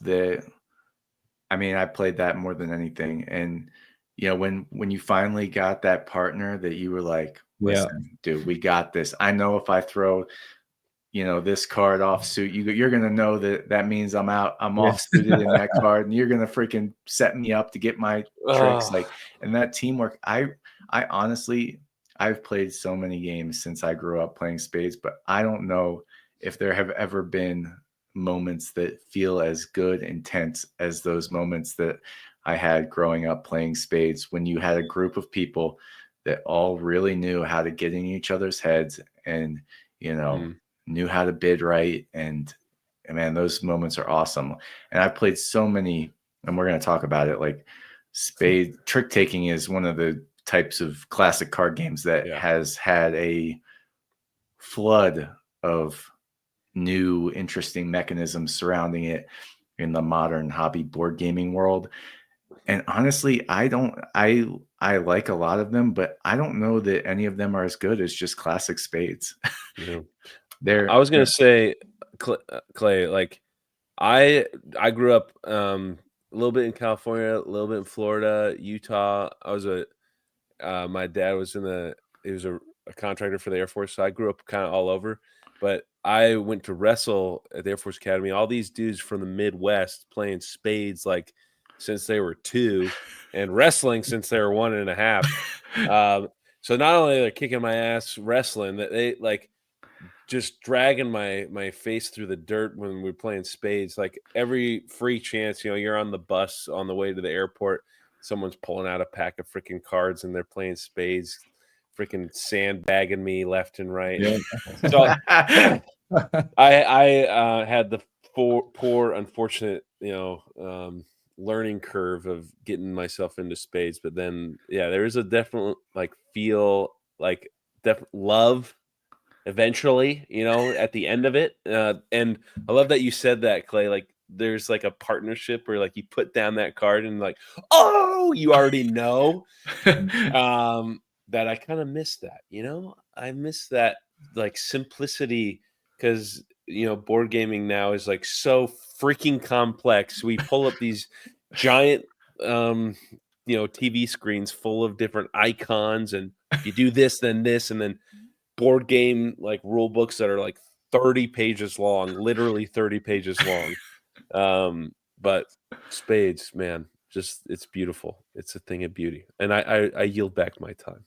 Speaker 1: I played that more than anything. And when you finally got that partner that you were like, listen, dude, we got this. I know if I throw, this card off suit, you're going to know that means I'm off suited in that card, and you're going to freaking set me up to get my tricks. And that teamwork, I honestly, I've played so many games since I grew up playing Spades, but I don't know if there have ever been moments that feel as good and tense as those moments that I had growing up playing Spades, when you had a group of people that all really knew how to get in each other's heads and, knew how to bid right. And man, those moments are awesome. And I've played so many, and we're going to talk about it. Like Spade trick taking is one of the types of classic card games that has had a flood of new interesting mechanisms surrounding it in the modern hobby board gaming world. And honestly, I like a lot of them, but I don't know that any of them are as good as just classic Spades.
Speaker 3: I was gonna say, Clay, like I grew up a little bit in California, a little bit in Florida, Utah. My dad was he was a contractor for the Air Force, so I grew up kind of all over. But I went to wrestle at the Air Force Academy. All these dudes from the Midwest playing Spades like since they were 2, and wrestling since they were 1.5. So not only they're kicking my ass wrestling, that they like just dragging my face through the dirt when we're playing Spades. Like every free chance, you're on the bus on the way to the airport, someone's pulling out a pack of freaking cards and they're playing Spades, freaking sandbagging me left and right.
Speaker 4: Yeah.
Speaker 3: So I had the poor unfortunate, learning curve of getting myself into Spades. But then, there is a definite love eventually, at the end of it. And I love that you said that, Clay, like there's like a partnership where like you put down that card and like, oh, you already know. That I kind of miss that, I miss that like simplicity, because board gaming now is like so freaking complex. We pull up these giant TV screens full of different icons, and you do this, then this, and then board game like rule books that are like 30 pages long, literally 30 pages long. But Spades, man, just it's beautiful. It's a thing of beauty. And I yield back my time.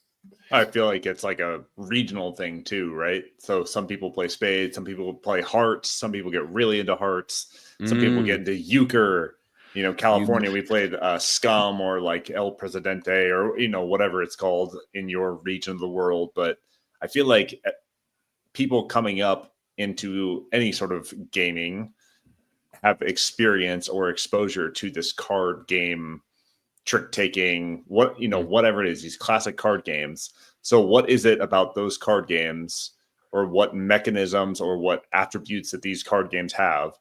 Speaker 2: I feel like it's like a regional thing too, right? So some people play spades, some people play hearts, some people get really into hearts, some people get into euchre. You know, California, we played Scum or like El Presidente or, you know, whatever it's called in your region of the world. But I feel like people coming up into any sort of gaming have experience or exposure to this card game, trick taking, what, you know, whatever it is, these classic card games. So what is it about those card games, or what mechanisms or what attributes that these card games have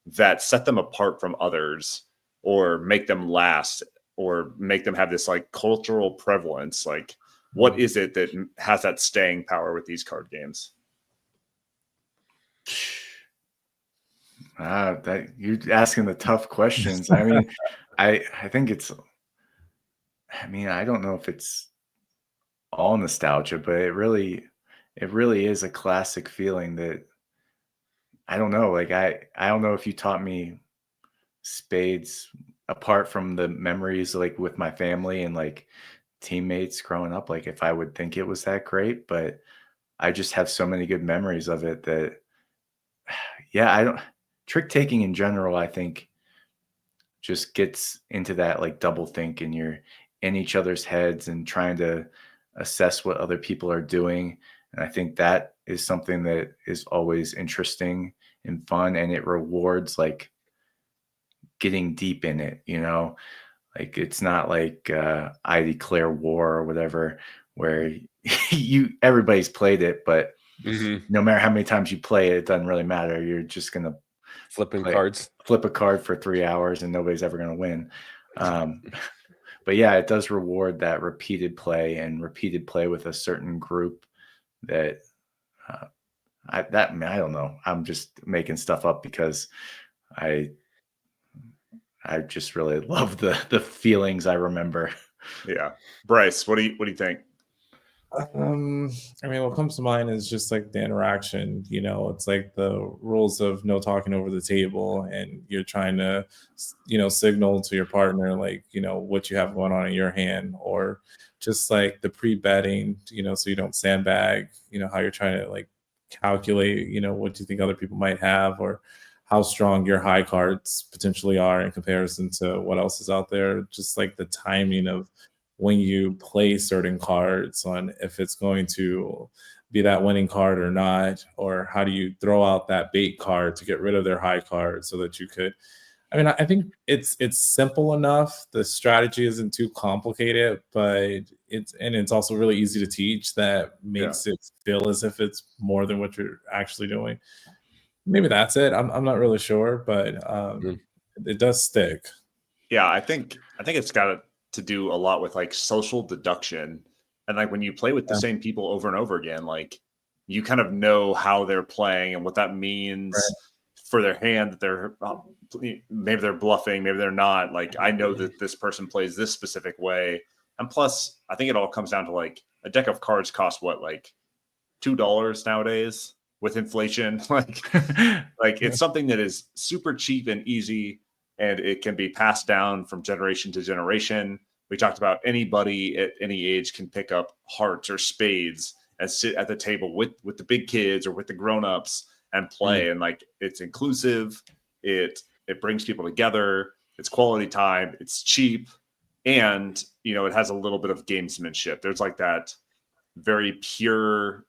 Speaker 2: that set them apart from others, or make them last, or make them have this like cultural prevalence? Like, what is it that has that staying power with these card games?
Speaker 1: That you're asking the tough questions. I mean, I think it's. I mean, I don't know if it's all nostalgia, but it really is a classic feeling that I don't know. Like I don't know if you taught me spades apart from the memories like with my family and like teammates growing up, like if I would think it was that great, but I just have so many good memories of it that yeah, I don't trick taking in general, I think just gets into that like double think and you're in each other's heads and trying to assess what other people are doing. And I think that is something that is always interesting and fun, and it rewards like getting deep in it, you know? Like it's not like I declare war or whatever, where everybody's played it, but no matter how many times you play it, it doesn't really matter. You're just gonna
Speaker 3: Flipping cards.
Speaker 1: flip a card for 3 hours, and nobody's ever gonna win. But yeah, it does reward that repeated play with a certain group that I don't know. I'm just making stuff up because I just really love the feelings I remember.
Speaker 2: Yeah. Bryce, what do you think?
Speaker 4: I mean, what comes to mind is just like the interaction. You know, it's like the rules of no talking over the table, and you're trying to, you know, signal to your partner like, you know, what you have going on in your hand, or just like the pre-betting, you know, so you don't sandbag. You know, how you're trying to like calculate, you know, what you think other people might have, or how strong your high cards potentially are in comparison to what else is out there. Just like the timing of when you play certain cards on if it's going to be that winning card or not, or how do you throw out that bait card to get rid of their high card so that you could. I mean, I think it's simple enough. The strategy isn't too complicated, but it's also really easy to teach. That makes it feel as if it's more than what you're actually doing. Maybe that's it. I'm not really sure, but it does stick.
Speaker 2: Yeah, I think it's got to do a lot with like social deduction, and like when you play with the same people over and over again, like you kind of know how they're playing and what that means for their hand, that they're maybe they're bluffing, maybe they're not. Like I know that this person plays this specific way, and plus I think it all comes down to like a deck of cards costs what, like $2 nowadays with inflation. like it's something that is super cheap and easy, and it can be passed down from generation to generation. We talked about anybody at any age can pick up hearts or spades and sit at the table with the big kids or with the grown-ups and play. And like it's inclusive, it brings people together, it's quality time, it's cheap, and you know, it has a little bit of gamesmanship. There's like that very pure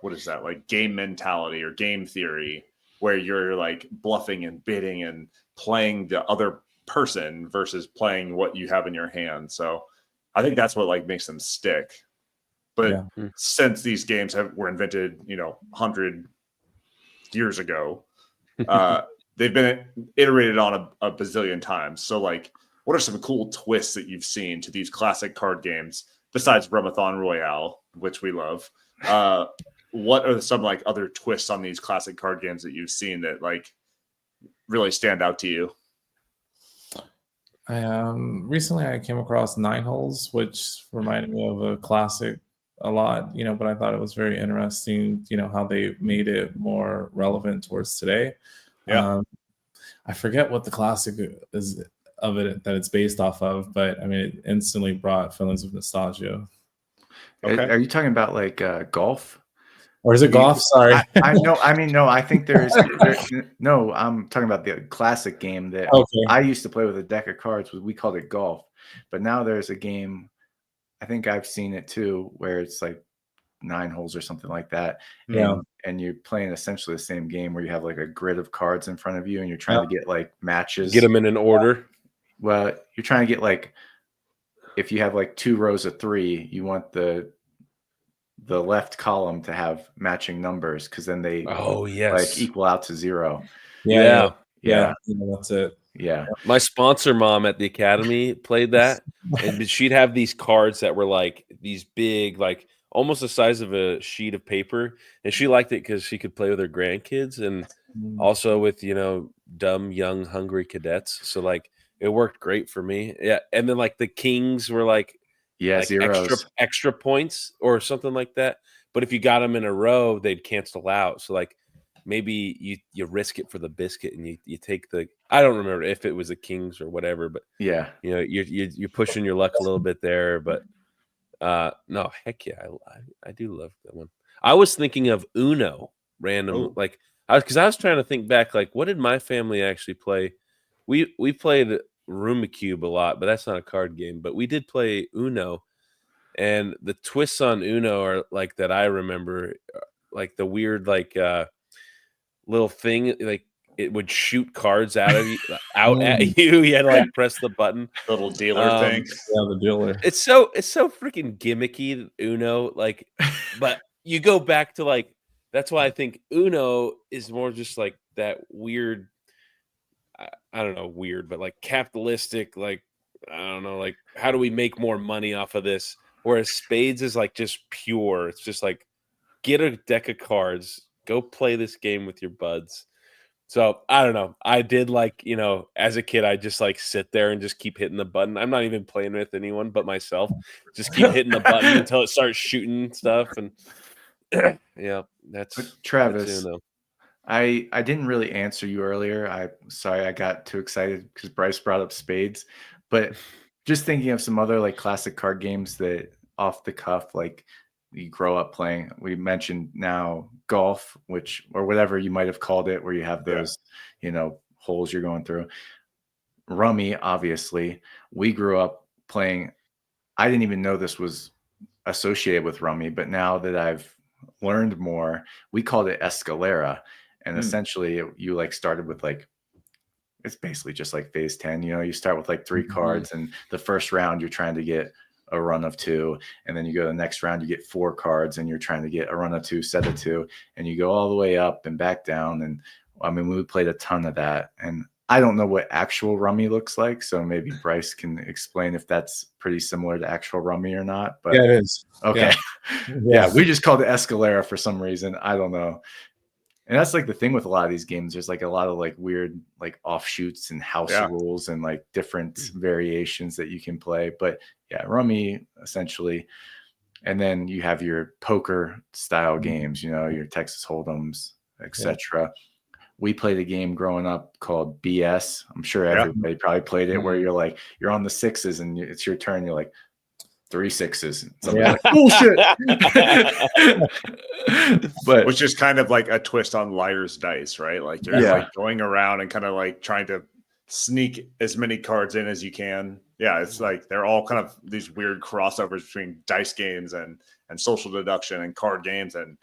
Speaker 2: what is that, like game mentality or game theory, where you're like bluffing and bidding and playing the other person versus playing what you have in your hand. So I think that's what like makes them stick. But since these games were invented, you know, 100 years ago, they've been iterated on a bazillion times. So like, what are some cool twists that you've seen to these classic card games besides Rummathon Royale, which we love? What are some like other twists on these classic card games that you've seen that like really stand out to you?
Speaker 4: Recently I came across Nine Holes, which reminded me of a classic a lot, you know, but I thought it was very interesting, you know, how they made it more relevant towards today. I forget what the classic is of it that it's based off of, but I mean, it instantly brought feelings of nostalgia.
Speaker 2: Okay.
Speaker 1: Are you talking about like golf?
Speaker 4: Or is it golf? Sorry.
Speaker 1: I know. I mean, no. I think no. I'm talking about the classic game that
Speaker 4: Okay.
Speaker 1: I used to play with a deck of cards. We called it golf, but now there's a game. I think I've seen it too, where it's like 9 holes or something like that.
Speaker 4: Yeah.
Speaker 1: And you're playing essentially the same game where you have like a grid of cards in front of you and you're trying to get like matches.
Speaker 3: Get them in an order.
Speaker 1: Well, you're trying to get like, if you have like 2 rows of 3, you want the left column to have matching numbers because then they like equal out to 0.
Speaker 3: Yeah.
Speaker 4: That's it.
Speaker 1: Yeah.
Speaker 3: My sponsor mom at the academy played that, and she'd have these cards that were like these big, like almost the size of a sheet of paper, and she liked it because she could play with her grandkids and also with dumb, young, hungry cadets. So like it worked great for me. Yeah, and then like the kings were like
Speaker 1: zeros.
Speaker 3: extra points or something like that. But if you got them in a row, they'd cancel out. So like maybe you risk it for the biscuit and you take the, I don't remember if it was the kings or whatever, but
Speaker 1: yeah,
Speaker 3: you're pushing your luck a little bit there. But no, heck yeah, I do love that one. I was thinking of Uno random, like I was trying to think back, like what did my family actually play? We played Rummathon a lot, but that's not a card game. But we did play Uno, and the twists on Uno are like that. I remember like the weird little thing, like it would shoot cards out of you, out at you. You had to like press the button.
Speaker 2: Little dealer thing.
Speaker 4: Yeah, the dealer.
Speaker 3: It's so freaking gimmicky, Uno. Like, but you go back to like, that's why I think Uno is more just like that weird. I don't know, weird, but like capitalistic, like I don't know, like how do we make more money off of this? Whereas Spades is like just pure. It's just like get a deck of cards, go play this game with your buds. So I don't know. I did like, as a kid, I just like sit there and just keep hitting the button. I'm not even playing with anyone but myself. Just keep hitting the button until it starts shooting stuff. And yeah, that's
Speaker 1: Travis.
Speaker 3: That's
Speaker 1: I didn't really answer you earlier. Sorry, I got too excited because Bryce brought up Spades. But just thinking of some other like classic card games that off the cuff, like you grow up playing. We mentioned now golf, or whatever you might have called it, where you have those, holes you're going through. Rummy, obviously. We grew up playing. I didn't even know this was associated with Rummy, but now that I've learned more, we called it Escalera. And essentially you like started with like, it's basically just like phase 10, you start with like 3 cards, and the first round you're trying to get a run of 2, and then you go to the next round, you get 4 cards and you're trying to get a run of 2, set of 2, and you go all the way up and back down. And I mean, we played a ton of that, and I don't know what actual Rummy looks like, so maybe Bryce can explain if that's pretty similar to actual Rummy or not. But
Speaker 4: yeah, it is.
Speaker 1: Okay. Yeah, we just called it Escalera for some reason. I don't know. And that's like the thing with a lot of these games. There's like a lot of like weird like offshoots and house rules and like different variations that you can play. But yeah, Rummy essentially. And then you have your poker style games, your Texas Hold'ems, etc. We played a game growing up called BS. I'm sure everybody probably played it, where you're on the 6s and it's your turn. You're like 3 6s. Like, bullshit. But
Speaker 2: which is kind of like a twist on Liar's Dice, right? Like you're like going around and kind of like trying to sneak as many cards in as you can. Yeah, it's like they're all kind of these weird crossovers between dice games and social deduction and card games. And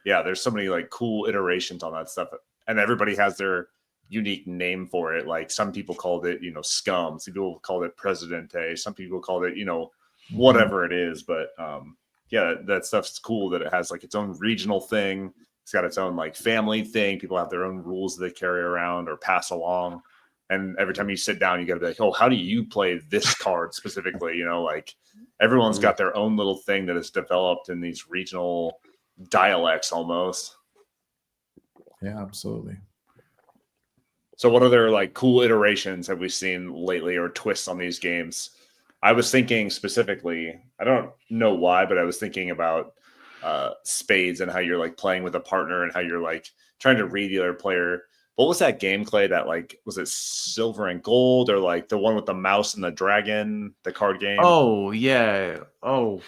Speaker 2: yeah, there's so many like cool iterations on that stuff. And everybody has their unique name for it. Like some people called it, Scum. Some people called it Presidente. Some people called it, whatever it is. But yeah, that stuff's cool that it has like its own regional thing. It's got its own like family thing. People have their own rules that they carry around or pass along. And every time you sit down, you got to be like, oh, how do you play this card specifically? Like everyone's got their own little thing that is developed in these regional dialects almost.
Speaker 4: Yeah, absolutely.
Speaker 2: So what other like cool iterations have we seen lately or twists on these games? I was thinking specifically, I don't know why, but I was thinking about Spades and how you're like playing with a partner and how you're like trying to read the other player. What was that game, Clay? That like, was it Silver and Gold or like the one with the mouse and the dragon, the card game?
Speaker 1: Oh yeah. Oh,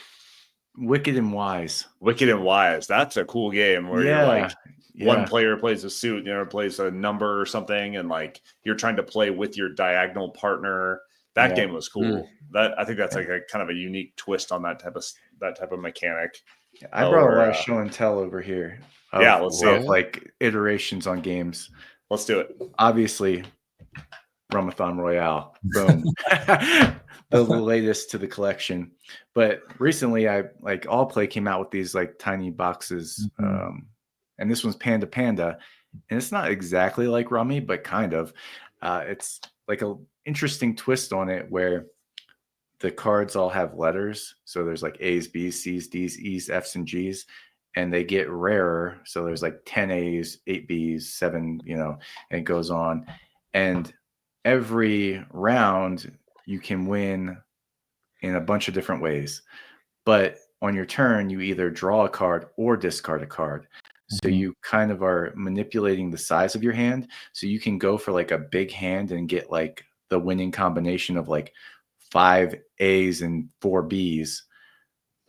Speaker 1: Wicked and Wise.
Speaker 2: Wicked and Wise. That's a cool game where you're like one player plays a suit, the other plays a number or something, and like you're trying to play with your diagonal partner. That game was cool. That I think that's like a kind of a unique twist on that type of mechanic.
Speaker 1: I brought a lot of show and tell over here.
Speaker 2: Let's see it.
Speaker 1: Like iterations on games.
Speaker 2: Let's do it.
Speaker 1: Obviously, Rummathon Royale. Boom. The latest to the collection. But recently All Play came out with these like tiny boxes. And this one's Panda Panda. And it's not exactly like Rummy, but kind of. It's like a interesting twist on it where the cards all have letters. So there's like A's, B's, C's, D's, E's, F's, and G's. And they get rarer. So there's like 10 A's, 8 B's, 7, and it goes on. And every round you can win in a bunch of different ways. But on your turn, you either draw a card or discard a card. So you kind of are manipulating the size of your hand. So you can go for like a big hand and get like the winning combination of like 5 A's and 4 B's.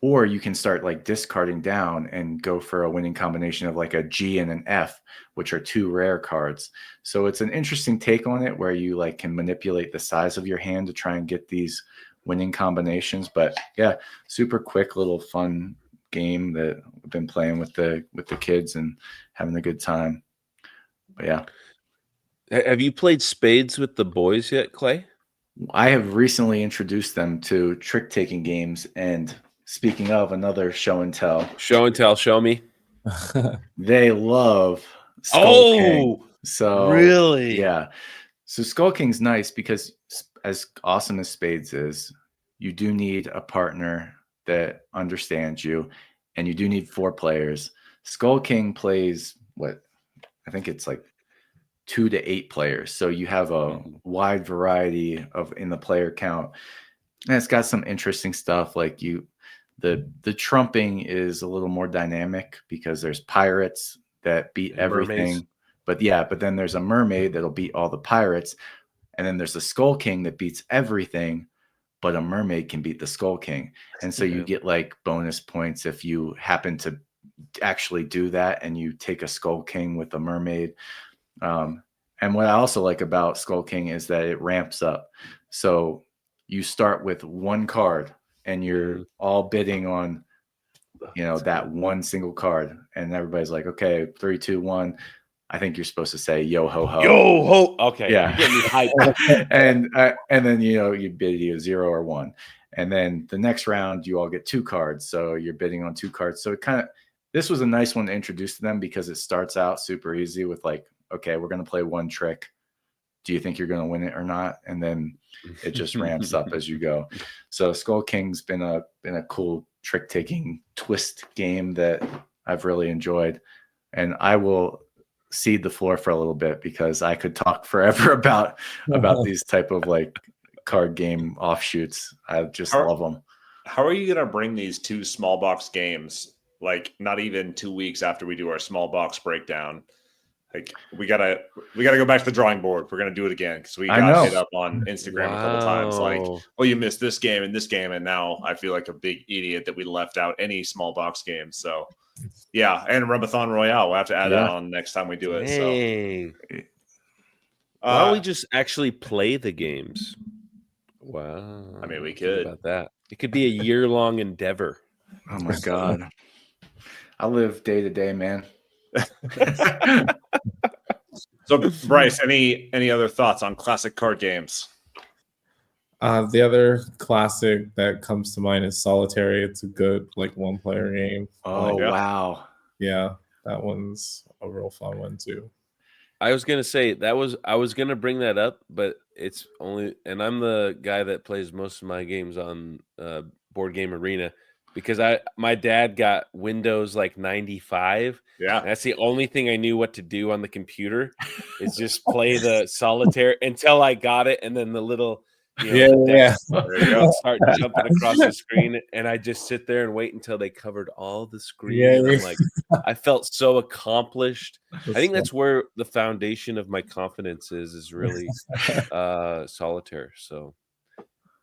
Speaker 1: Or you can start like discarding down and go for a winning combination of like a G and an F, which are 2 rare cards. So it's an interesting take on it where you like can manipulate the size of your hand to try and get these winning combinations. But yeah, super quick little fun game that I've been playing with the kids and having a good time. But yeah.
Speaker 3: Have you played Spades with the boys yet, Clay?
Speaker 1: I have recently introduced them to trick-taking games, and speaking of another show and tell.
Speaker 3: Show and tell, show me.
Speaker 1: They love Skull King. So
Speaker 3: really?
Speaker 1: Yeah. So Skull King's nice because as awesome as Spades is, you do need a partner that understands you, and you do need 4 players. Skull King plays I think it's like 2 to 8 players. So you have a wide variety in the player count. And it's got some interesting stuff like the trumping is a little more dynamic because there's pirates that beat everything.
Speaker 3: Mermaids.
Speaker 1: But then there's a mermaid that'll beat all the pirates. And then there's the Skull King that beats everything, but a mermaid can beat the Skull King. And so you get like bonus points if you happen to actually do that and you take a Skull King with a mermaid. And what I also like about Skull King is that it ramps up. So you start with 1 card and you're all bidding on, that one single card. And everybody's like, okay, 3, 2, 1. I think you're supposed to say yo ho ho.
Speaker 3: Yo ho. Okay.
Speaker 1: Yeah.
Speaker 3: You're getting me hyped.
Speaker 1: and then you bid either 0 or 1. And then the next round you all get 2 cards. So you're bidding on 2 cards. So this was a nice one to introduce to them because it starts out super easy with like, okay, we're going to play 1 trick. Do you think you're going to win it or not? And then it just ramps up as you go. So Skull King's been a cool trick taking twist game that I've really enjoyed. And I will cede the floor for a little bit because I could talk forever about these type of like card game offshoots. I just love them.
Speaker 2: How are you going to bring these 2 small box games, like not even 2 weeks after we do our small box breakdown? Like we gotta go back to the drawing board. We're gonna do it again because we got hit up on Instagram a couple times. Like, oh, you missed this game and this game, and now I feel like a big idiot that we left out any small box games. So, yeah, and Rummathon Royale. We'll have to add that on next time we do it.
Speaker 3: Dang. So, why don't we just actually play the games? Wow.
Speaker 2: I mean, we could.
Speaker 3: About that. It could be a year-long endeavor.
Speaker 1: Oh my god. I live day to day, man.
Speaker 2: So, Bryce, any other thoughts on classic card games?
Speaker 4: The other classic that comes to mind is Solitaire. It's a good like 1-player game.
Speaker 1: Oh wow.
Speaker 4: Yeah, that one's a real fun one too.
Speaker 3: I was gonna say I was gonna bring that up, but it's only, and I'm the guy that plays most of my games on Board Game Arena because my dad got Windows like 95.
Speaker 2: Yeah,
Speaker 3: and that's the only thing I knew what to do on the computer is just play the Solitaire until I got it, and then the little
Speaker 4: There you go.
Speaker 3: Start jumping across the screen, and I just sit there and wait until they covered all the screen.
Speaker 4: Yeah.
Speaker 3: I'm like, I felt so accomplished. I think that's where the foundation of my confidence is really Solitaire. So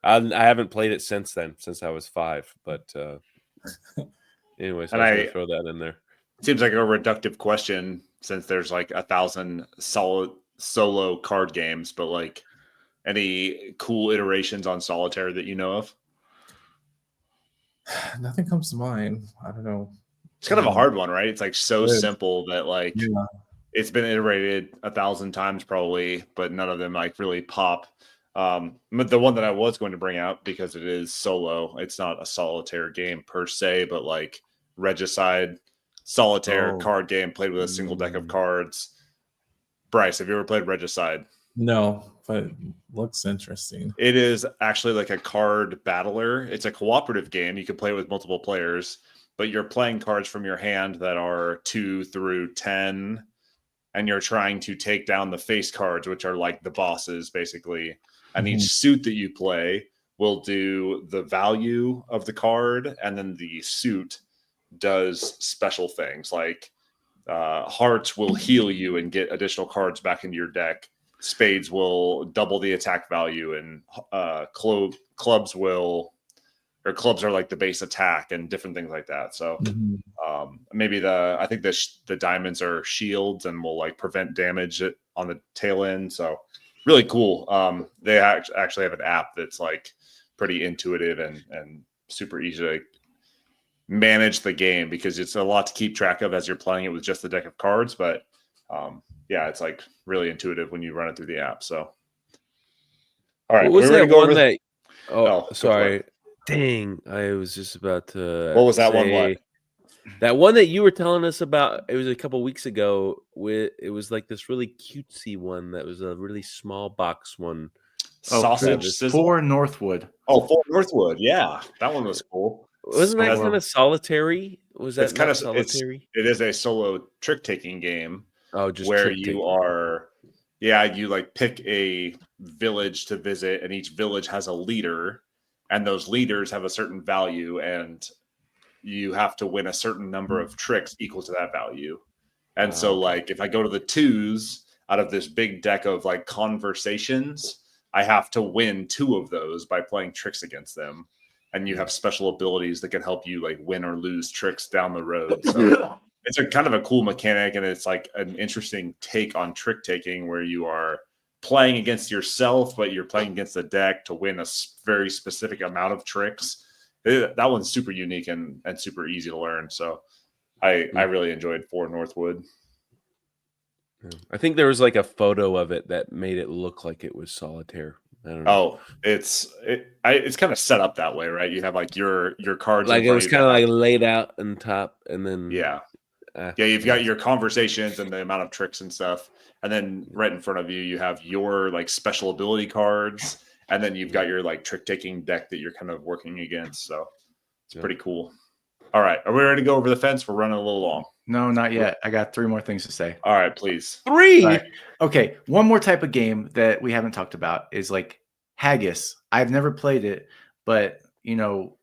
Speaker 3: I haven't played it since then, since I was 5. But Anyways,
Speaker 2: And
Speaker 3: I was going to throw that in there.
Speaker 2: It seems like a reductive question since there's like 1,000 solid solo card games, but like any cool iterations on solitaire that you know of?
Speaker 4: Nothing comes to mind. I don't know.
Speaker 2: It's kind of a hard one, right? It's like so
Speaker 4: It is.
Speaker 2: simple that like
Speaker 4: Yeah.
Speaker 2: it's been iterated 1,000 times probably, but none of them like really pop. But the one that I was going to bring out, because it is solo, it's not a solitaire game per se, but like Regicide, solitaire card game played with a single deck of cards. Bryce, have you ever played Regicide?
Speaker 4: No, but looks interesting.
Speaker 2: It is actually like a card battler. It's a cooperative game. You can play with multiple players, but you're playing cards from your hand that are 2 through 10, and you're trying to take down the face cards, which are like the bosses, basically. And each suit that you play will do the value of the card, and then the suit does special things like hearts will heal you and get additional cards back into your deck. Spades will double the attack value, and clubs will, or clubs are like the base attack and different things like that. So maybe I think the diamonds are shields and will like prevent damage on the tail end. So really cool. They actually have an app that's like pretty intuitive and super easy to manage the game, because it's a lot to keep track of as you're playing it with just the deck of cards. But yeah, it's like really intuitive when you run it through the app. So, all right,
Speaker 3: what was that one that?
Speaker 2: Oh,
Speaker 3: sorry. Dang, I was just about to.
Speaker 2: What was that one? What?
Speaker 3: That one that you were telling us about? It was a couple weeks ago. It was like this really cutesy one that was a really small box one.
Speaker 2: Sausage sizzle?
Speaker 1: For Northwood.
Speaker 2: Oh, for Northwood. Yeah, that one was cool.
Speaker 3: Wasn't that kind of solitary? Was that kind of solitary?
Speaker 2: It is a solo trick taking game.
Speaker 3: Oh, just
Speaker 2: where you are. Yeah, you like pick a village to visit, and each village has a leader, and those leaders have a certain value, and you have to win a certain number of tricks equal to that value. And so like if I go to the 2s out of this big deck of like conversations, I have to win 2 of those by playing tricks against them. And you have special abilities that can help you like win or lose tricks down the road. So it's a kind of a cool mechanic, and it's like an interesting take on trick taking where you are playing against yourself, but you're playing against the deck to win a very specific amount of tricks. That one's super unique and super easy to learn. So I really enjoyed For Northwood.
Speaker 3: I think there was like a photo of it that made it look like it was solitaire. I don't know.
Speaker 2: Oh, it's kind of set up that way, right? You have like your cards,
Speaker 3: like it was kind of like laid out on top, and then
Speaker 2: yeah, you've got your conversations and the amount of tricks and stuff, and then right in front of you, you have your like special ability cards, and then you've got your like trick taking deck that you're kind of working against. So it's pretty cool. All right, are we ready to go over the fence? We're running a little long.
Speaker 1: No, not yet. I got 3 more things to say.
Speaker 2: All right, please.
Speaker 3: 3.
Speaker 1: Right. Okay, one more type of game that we haven't talked about is like Haggis. I've never played it, but you know,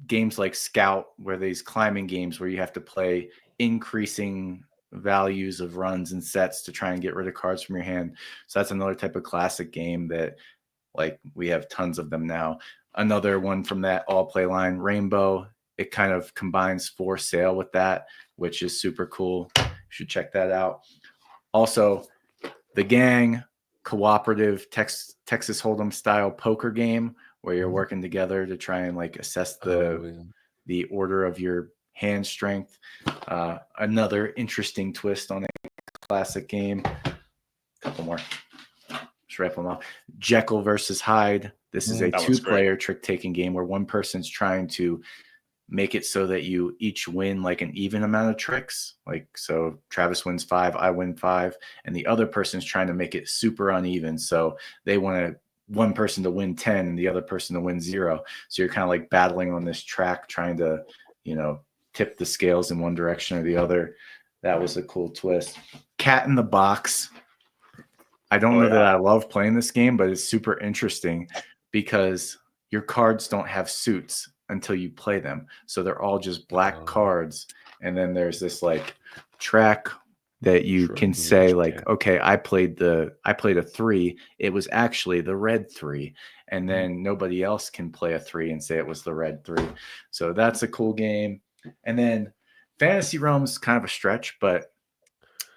Speaker 1: games like Scout, where these climbing games where you have to play increasing values of runs and sets to try and get rid of cards from your hand. So that's another type of classic game that like we have tons of them now. Another one from that all play line, Rainbow. It kind of combines For Sale with that, which is super cool. You should check that out. Also, The Gang, cooperative Texas Hold'em style poker game where you're working together to try and like assess the order of your hand strength. Another interesting twist on a classic game. A couple more. Just rifle them off. Jekyll versus Hyde. This is a 2-player trick-taking game where one person's trying to make it so that you each win like an even amount of tricks. Like, so Travis wins 5, I win 5, and the other person's trying to make it super uneven. So they want one person to win 10 and the other person to win 0. So you're kind of like battling on this track, trying to, you know, tip the scales in one direction or the other. That was a cool twist. Cat in the Box. I don't know that I love playing this game, but it's super interesting because your cards don't have suits until you play them. So they're all just black cards. And then there's this like track that you
Speaker 3: Sure.
Speaker 1: can
Speaker 3: Yes,
Speaker 1: say
Speaker 3: you
Speaker 1: like,
Speaker 3: can.
Speaker 1: okay, I played a 3. It was actually the red 3. And then nobody else can play a 3 and say it was the red 3. So that's a cool game. And then Fantasy Realm's kind of a stretch, but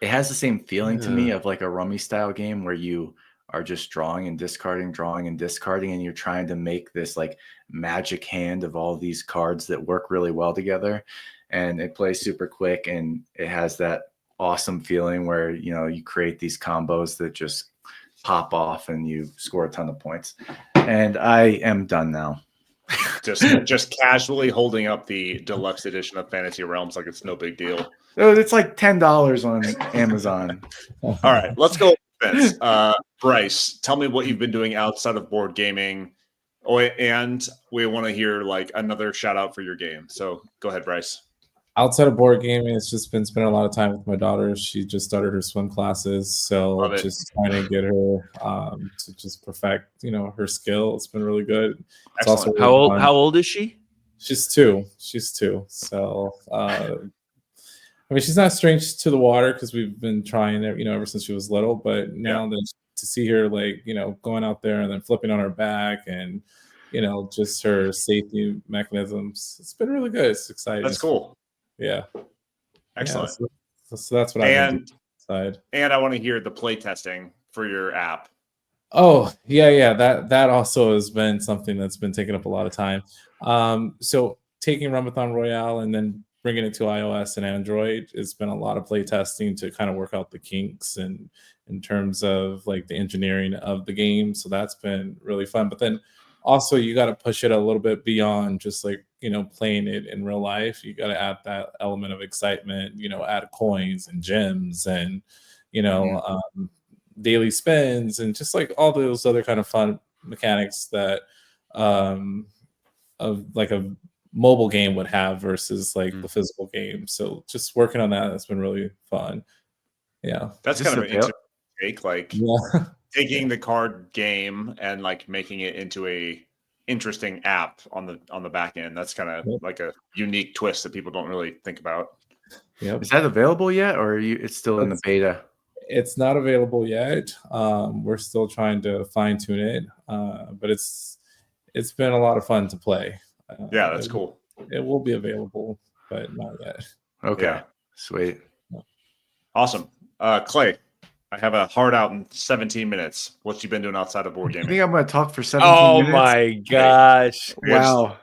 Speaker 1: it has the same feeling to me of like a rummy style game where you are just drawing and discarding, and you're trying to make this like magic hand of all these cards that work really well together. And it plays super quick, and it has that awesome feeling where, you know, you create these combos that just pop off and you score a ton of points. And I am done now.
Speaker 2: Just casually holding up the deluxe edition of Fantasy Realms like it's no big deal.
Speaker 1: It's like $10 on Amazon.
Speaker 2: All right, let's go. Bryce, tell me what you've been doing outside of board gaming. Oh, and we want to hear like another shout out for your game. So go ahead, Bryce.
Speaker 4: Outside of board gaming, it's just been spending a lot of time with my daughter. She just started her swim classes, so
Speaker 2: Love it.
Speaker 4: just trying to get her to just perfect, you know, her skill. It's been really good. It's
Speaker 2: Excellent.
Speaker 4: also really
Speaker 3: How
Speaker 4: fun.
Speaker 3: old is she?
Speaker 4: She's 2. She's 2. So I mean, she's not strange to the water because we've been trying it, you know, ever since she was little. But now that to see her like, you know, going out there and then flipping on her back and, you know, just her safety mechanisms, it's been really good. It's exciting.
Speaker 2: That's cool.
Speaker 4: Yeah.
Speaker 2: Excellent.
Speaker 4: Yeah, so that's what I've been doing.
Speaker 2: And I want to hear the play testing for your app.
Speaker 4: Oh, yeah. That also has been something that's been taking up a lot of time. So taking Rummathon Royale and then bringing it to iOS and Android, it's been a lot of play testing to kind of work out the kinks and in terms of like the engineering of the game. So that's been really fun. But then also you got to push it a little bit beyond just like, you know, playing it in real life. You got to add that element of excitement, you know, add coins and gems and, you know, daily spins and just like all those other kind of fun mechanics that of like a mobile game would have versus like the physical game. So just working on that has been really fun. Yeah.
Speaker 2: That's kind of an interesting take, like taking
Speaker 4: Yeah.
Speaker 2: the card game and like making it into a interesting app on the back end. That's kind of like a unique twist that people don't really think about.
Speaker 4: Yep.
Speaker 1: Is that available yet, or it's still in the beta?
Speaker 4: It's not available yet. We're still trying to fine tune it, but it's been a lot of fun to play.
Speaker 2: Yeah, that's cool.
Speaker 4: It will be available, but not yet.
Speaker 1: Okay,
Speaker 2: Yeah.
Speaker 1: Sweet.
Speaker 2: Awesome. Clay, I have a hard out in 17 minutes. What you been doing outside of board
Speaker 1: You
Speaker 2: gaming?
Speaker 1: think I'm going to talk for 17 minutes?
Speaker 3: My gosh.
Speaker 1: Wow.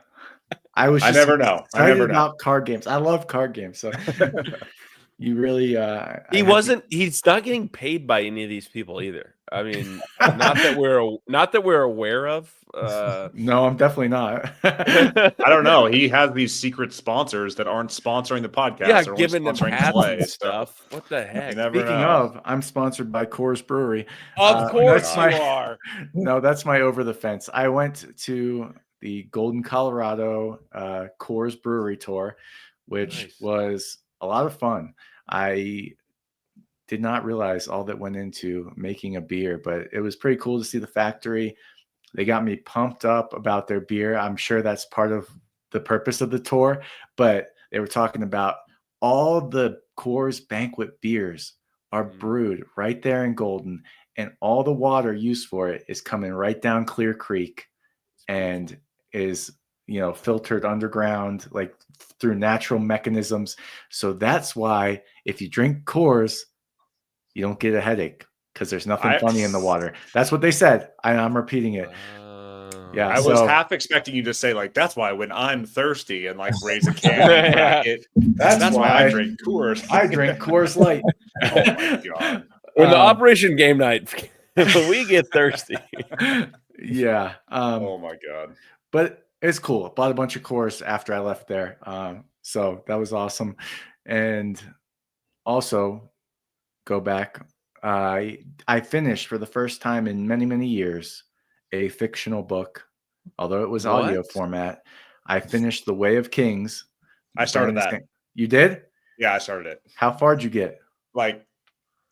Speaker 1: I
Speaker 2: never know. I never know.
Speaker 1: about card games. I love card games. So you really
Speaker 3: He's not getting paid by any of these people either. I mean, not that we're aware of.
Speaker 1: No, I'm definitely not.
Speaker 2: I don't know. He has these secret sponsors that aren't sponsoring the podcast.
Speaker 3: Yeah,
Speaker 2: or
Speaker 3: giving them
Speaker 2: sponsoring
Speaker 3: hats
Speaker 2: Clay,
Speaker 3: and
Speaker 2: so
Speaker 3: stuff. What the heck?
Speaker 2: you never
Speaker 1: Speaking
Speaker 2: know.
Speaker 1: of, I'm sponsored by Coors Brewery.
Speaker 3: Of course
Speaker 1: that's
Speaker 3: you are.
Speaker 1: No, that's my over the fence. I went to the Golden, Colorado Coors Brewery tour, which was a lot of fun. I did not realize all that went into making a beer, but it was pretty cool to see the factory. They got me pumped up about their beer. I'm sure that's part of the purpose of the tour, but they were talking about all the Coors banquet beers are brewed right there in Golden, and all the water used for it is coming right down Clear Creek and is, you know, filtered underground, like through natural mechanisms. So that's why if you drink Coors, you don't get a headache because there's nothing funny in the water. That's what they said. I'm repeating it. Yeah,
Speaker 2: I was half expecting you to say like, that's why when I'm thirsty and like raise a can and crack it. That's why I drink Coors.
Speaker 1: I drink Coors Light.
Speaker 2: Oh my god!
Speaker 3: When the Operation Game Night, when we get thirsty.
Speaker 1: Yeah.
Speaker 2: Oh my god!
Speaker 1: But it's cool. I bought a bunch of Coors after I left there. So that was awesome. And also, go back. I finished for the first time in many, many years a fictional book, although it was audio format. I finished The Way of Kings.
Speaker 2: I started that.
Speaker 1: You did?
Speaker 2: Yeah, I started it.
Speaker 1: How far did you get?
Speaker 2: Like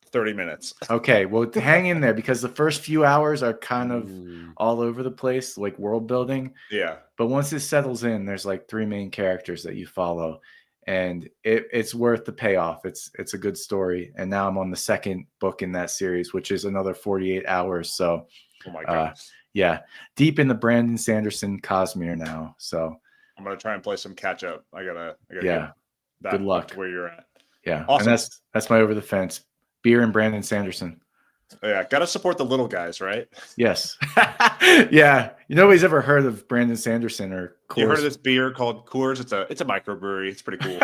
Speaker 2: 30 minutes.
Speaker 1: Okay, well, hang in there because the first few hours are kind of all over the place, like world building.
Speaker 2: Yeah.
Speaker 1: But once it settles in, there's like 3 main characters that you follow. and it's worth the payoff. It's a good story, and now I'm on the second book in that series, which is another 48 hours. So,
Speaker 2: Oh my god,
Speaker 1: yeah, deep in the Brandon Sanderson Cosmere now. So
Speaker 2: I'm gonna try and play some catch up. I gotta
Speaker 1: yeah,
Speaker 2: get that
Speaker 1: good luck
Speaker 2: up to where you're at.
Speaker 1: Yeah,
Speaker 2: Awesome.
Speaker 1: and that's my over the fence. Beer and Brandon Sanderson.
Speaker 2: Yeah, gotta support the little guys, right?
Speaker 1: Yes. Yeah. Nobody's ever heard of Brandon Sanderson or Coors.
Speaker 2: You heard of this beer called Coors? It's a microbrewery. It's pretty cool.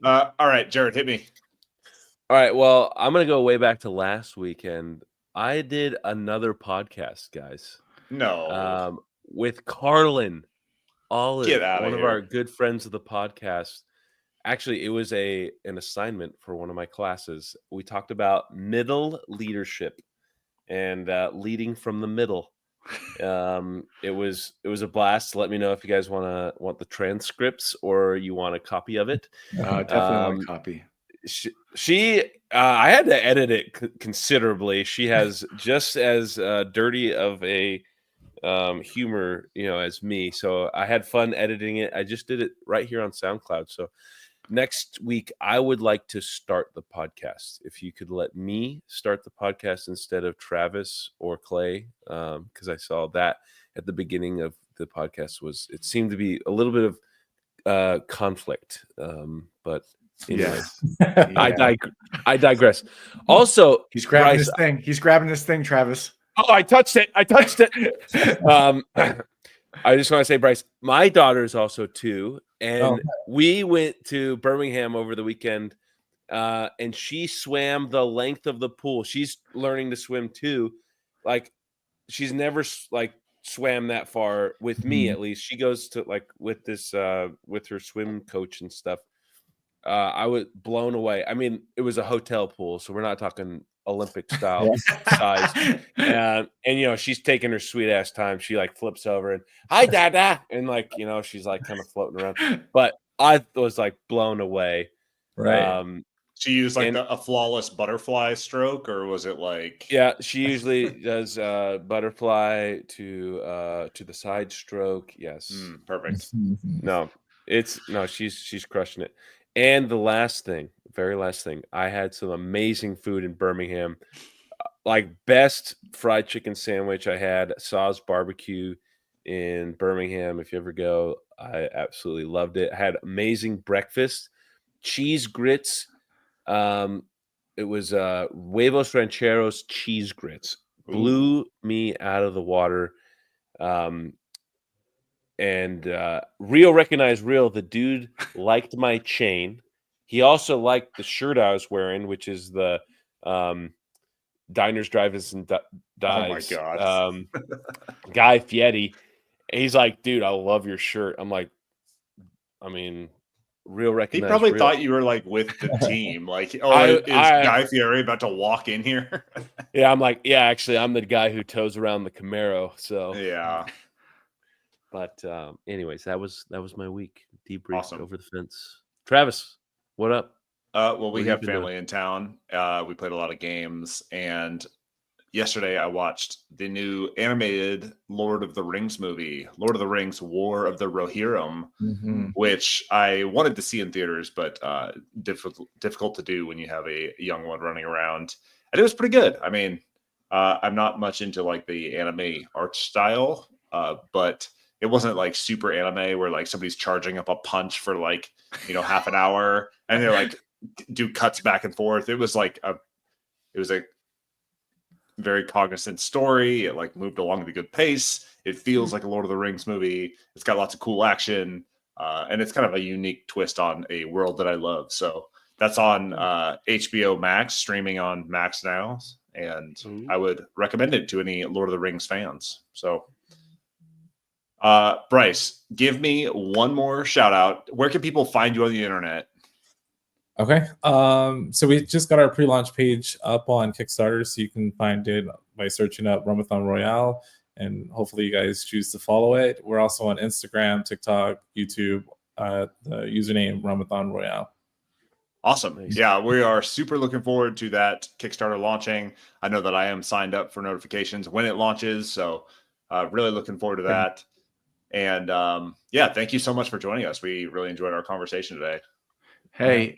Speaker 2: All right, Jared, hit me.
Speaker 3: All right. Well, I'm going to go way back to last weekend. I did another podcast, guys.
Speaker 2: No.
Speaker 3: With Carlin Olive,
Speaker 2: Get outta
Speaker 3: one of
Speaker 2: here.
Speaker 3: our good friends of the podcast. Actually, it was an assignment for one of my classes. We talked about middle leadership and leading from the middle. It was a blast. Let me know if you guys want the transcripts or you want a copy of it.
Speaker 1: Definitely want a copy.
Speaker 3: She I had to edit it considerably. She has just as dirty of a humor, as me. So I had fun editing it. I just did it right here on SoundCloud. So next week, I would like to start the podcast. If you could let me start the podcast instead of Travis or Clay, because I saw that at the beginning of the podcast it seemed to be a little bit of conflict. But anyways,
Speaker 1: Yeah.
Speaker 3: I digress. Also,
Speaker 1: he's grabbing
Speaker 3: Bryce,
Speaker 1: this thing. He's grabbing this thing, Travis.
Speaker 3: Oh, I touched it. I just want to say, Bryce, my daughter is also 2, and we went to Birmingham over the weekend, and she swam the length of the pool. She's learning to swim too. Like, she's never swam that far with me, at least. She goes to with this with her swim coach and stuff. I was blown away. I mean, it was a hotel pool, so we're not talking Olympic style size. And she's taking her sweet ass time. She flips over and hi dada, and she's kind of floating around. But I was blown away.
Speaker 4: Right.
Speaker 2: She used a flawless butterfly stroke, or was it
Speaker 3: Yeah, she usually does butterfly to the side stroke. Yes.
Speaker 2: Perfect.
Speaker 3: She's crushing it. And the very last thing, I had some amazing food in Birmingham. Best fried chicken sandwich I had, Saw's Barbecue in Birmingham. If you ever go, I absolutely loved it. I had amazing breakfast, cheese grits. It was Huevos Rancheros cheese grits. Blew me out of the water. And Real recognized Real. The dude liked my chain. He also liked the shirt I was wearing, which is the Diners, Drive-Ins, and Dives.
Speaker 2: Oh my god,
Speaker 3: Guy Fieri. He's like, dude, I love your shirt. I'm like, Real recognized.
Speaker 2: He probably
Speaker 3: Real.
Speaker 2: thought you were with the team. Is Guy Fieri about to walk in here?
Speaker 3: Yeah, I'm like, yeah, actually, I'm the guy who tows around the Camaro. So
Speaker 2: yeah.
Speaker 3: But anyways, that was my week. Debrief
Speaker 2: Awesome.
Speaker 3: Over the Fence. Travis, what up?
Speaker 2: Well, we have family in town. We played a lot of games, and yesterday I watched the new animated Lord of the Rings movie, Lord of the Rings: War of the Rohirrim, which I wanted to see in theaters, but difficult to do when you have a young one running around. And it was pretty good. I mean, I'm not much into the anime art style, but it wasn't super anime where somebody's charging up a punch for half an hour and they're do cuts back and forth. It was a very cognizant story. It moved along at a good pace. It feels like a Lord of the Rings movie. It's got lots of cool action, and it's kind of a unique twist on a world that I love. So that's on HBO Max, streaming on Max now, and I would recommend it to any Lord of the Rings fans. So Bryce, give me one more shout out. Where can people find you on the internet?
Speaker 4: Okay. So we just got our pre-launch page up on Kickstarter, so you can find it by searching up Rummathon Royale, and hopefully you guys choose to follow it. We're also on Instagram, TikTok, YouTube, the username Rummathon Royale.
Speaker 2: Awesome.
Speaker 3: Nice.
Speaker 2: Yeah, we are super looking forward to that Kickstarter launching. I know that I am signed up for notifications when it launches, so really looking forward to that. And yeah, thank you so much for joining us. We really enjoyed our conversation today.
Speaker 1: Hey,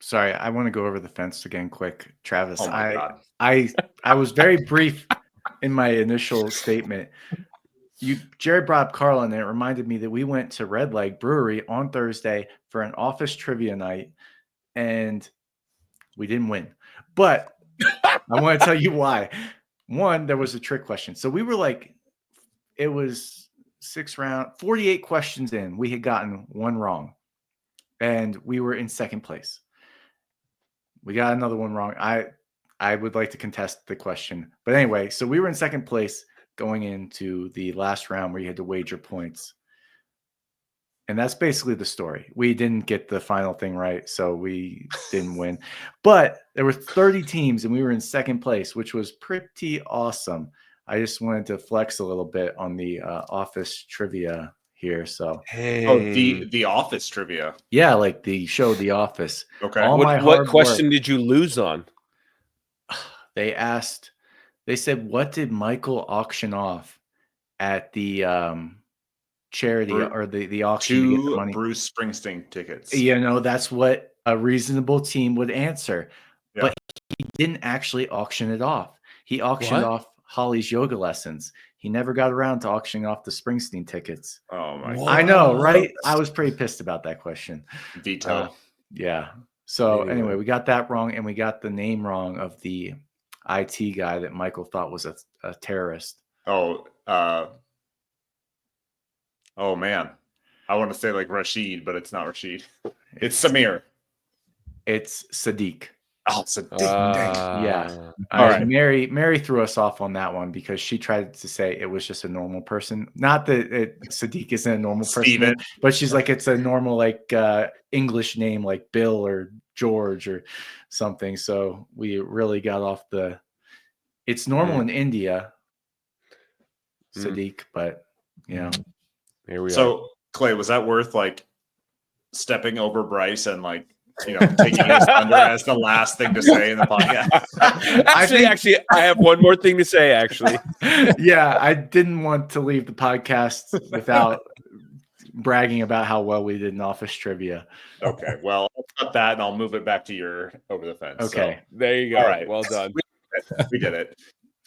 Speaker 1: sorry, I want to go over the fence again quick, Travis.
Speaker 2: Oh my God.
Speaker 1: I was very brief in my initial statement. Jared brought up Carl, and it reminded me that we went to Red Leg Brewery on Thursday for an office trivia night, and we didn't win. But I want to tell you why. One, there was a trick question. So we were like, it was 48 questions in. We had gotten one wrong, and we were in second place. We got another one wrong. I would like to contest the question. But anyway, so we were in second place going into the last round where you had to wager points. And that's basically the story. We didn't get the final thing right, so we didn't win. But there were 30 teams, and we were in second place, which was pretty awesome. I just wanted to flex a little bit on the office trivia here. So,
Speaker 2: Oh, the office trivia.
Speaker 1: yeah, like the show The Office.
Speaker 2: Okay.
Speaker 1: All my
Speaker 3: What
Speaker 1: hard
Speaker 3: question
Speaker 1: work.
Speaker 3: did you lose on?
Speaker 1: They said, what did Michael auction off at the charity or the auction to get the
Speaker 2: 2
Speaker 1: money?
Speaker 2: Bruce Springsteen tickets.
Speaker 1: You know, that's what a reasonable team would answer.
Speaker 2: Yeah.
Speaker 1: But he didn't actually auction it off. He auctioned
Speaker 3: What?
Speaker 1: off Holly's yoga lessons. He never got around to auctioning off the Springsteen tickets.
Speaker 2: Oh my
Speaker 3: What?
Speaker 2: God.
Speaker 1: I know, right? I was pretty pissed about that question.
Speaker 2: Veto.
Speaker 1: Yeah. So
Speaker 3: Anyway.
Speaker 1: anyway, we got that wrong, and we got the name wrong of the IT guy that Michael thought was a terrorist.
Speaker 2: Oh man. I want to say like Rashid, but it's not Rashid. It's Samir.
Speaker 1: It's Sadiq.
Speaker 2: Oh, Sadiq. Dang.
Speaker 1: Yeah.
Speaker 2: All right.
Speaker 1: Mary threw us off on that one because she tried to say it was just a normal person. Not that Sadiq isn't a normal
Speaker 2: Steven.
Speaker 1: person, but she's like, it's a normal like English name like Bill or George or something. So we really got off the. It's normal in India, Sadiq, but you know.
Speaker 3: Here we are.
Speaker 2: So Clay, was that worth like stepping over Bryce and like, you know, taking his thunder as the last thing to say in the podcast?
Speaker 3: Actually, I have one more thing to say, actually.
Speaker 1: Yeah, I didn't want to leave the podcast without bragging about how well we did in office trivia.
Speaker 2: Okay, well, I'll cut that and I'll move it back to your over the fence.
Speaker 1: Okay.
Speaker 3: There you go.
Speaker 2: All right.
Speaker 3: Well done.
Speaker 2: We did it.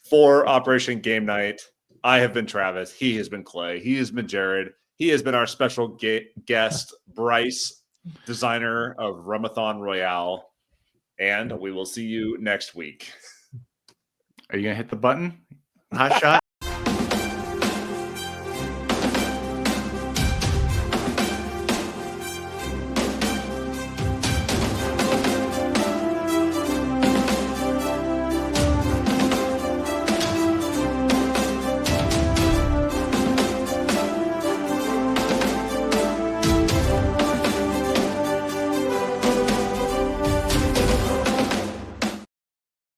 Speaker 2: For Operation Game Night, I have been Travis. He has been Clay. He has been Jared. He has been our special guest, Bryce, designer of Rummathon Royale. And we will see you next week.
Speaker 1: Are you going to hit the button? Hot shot?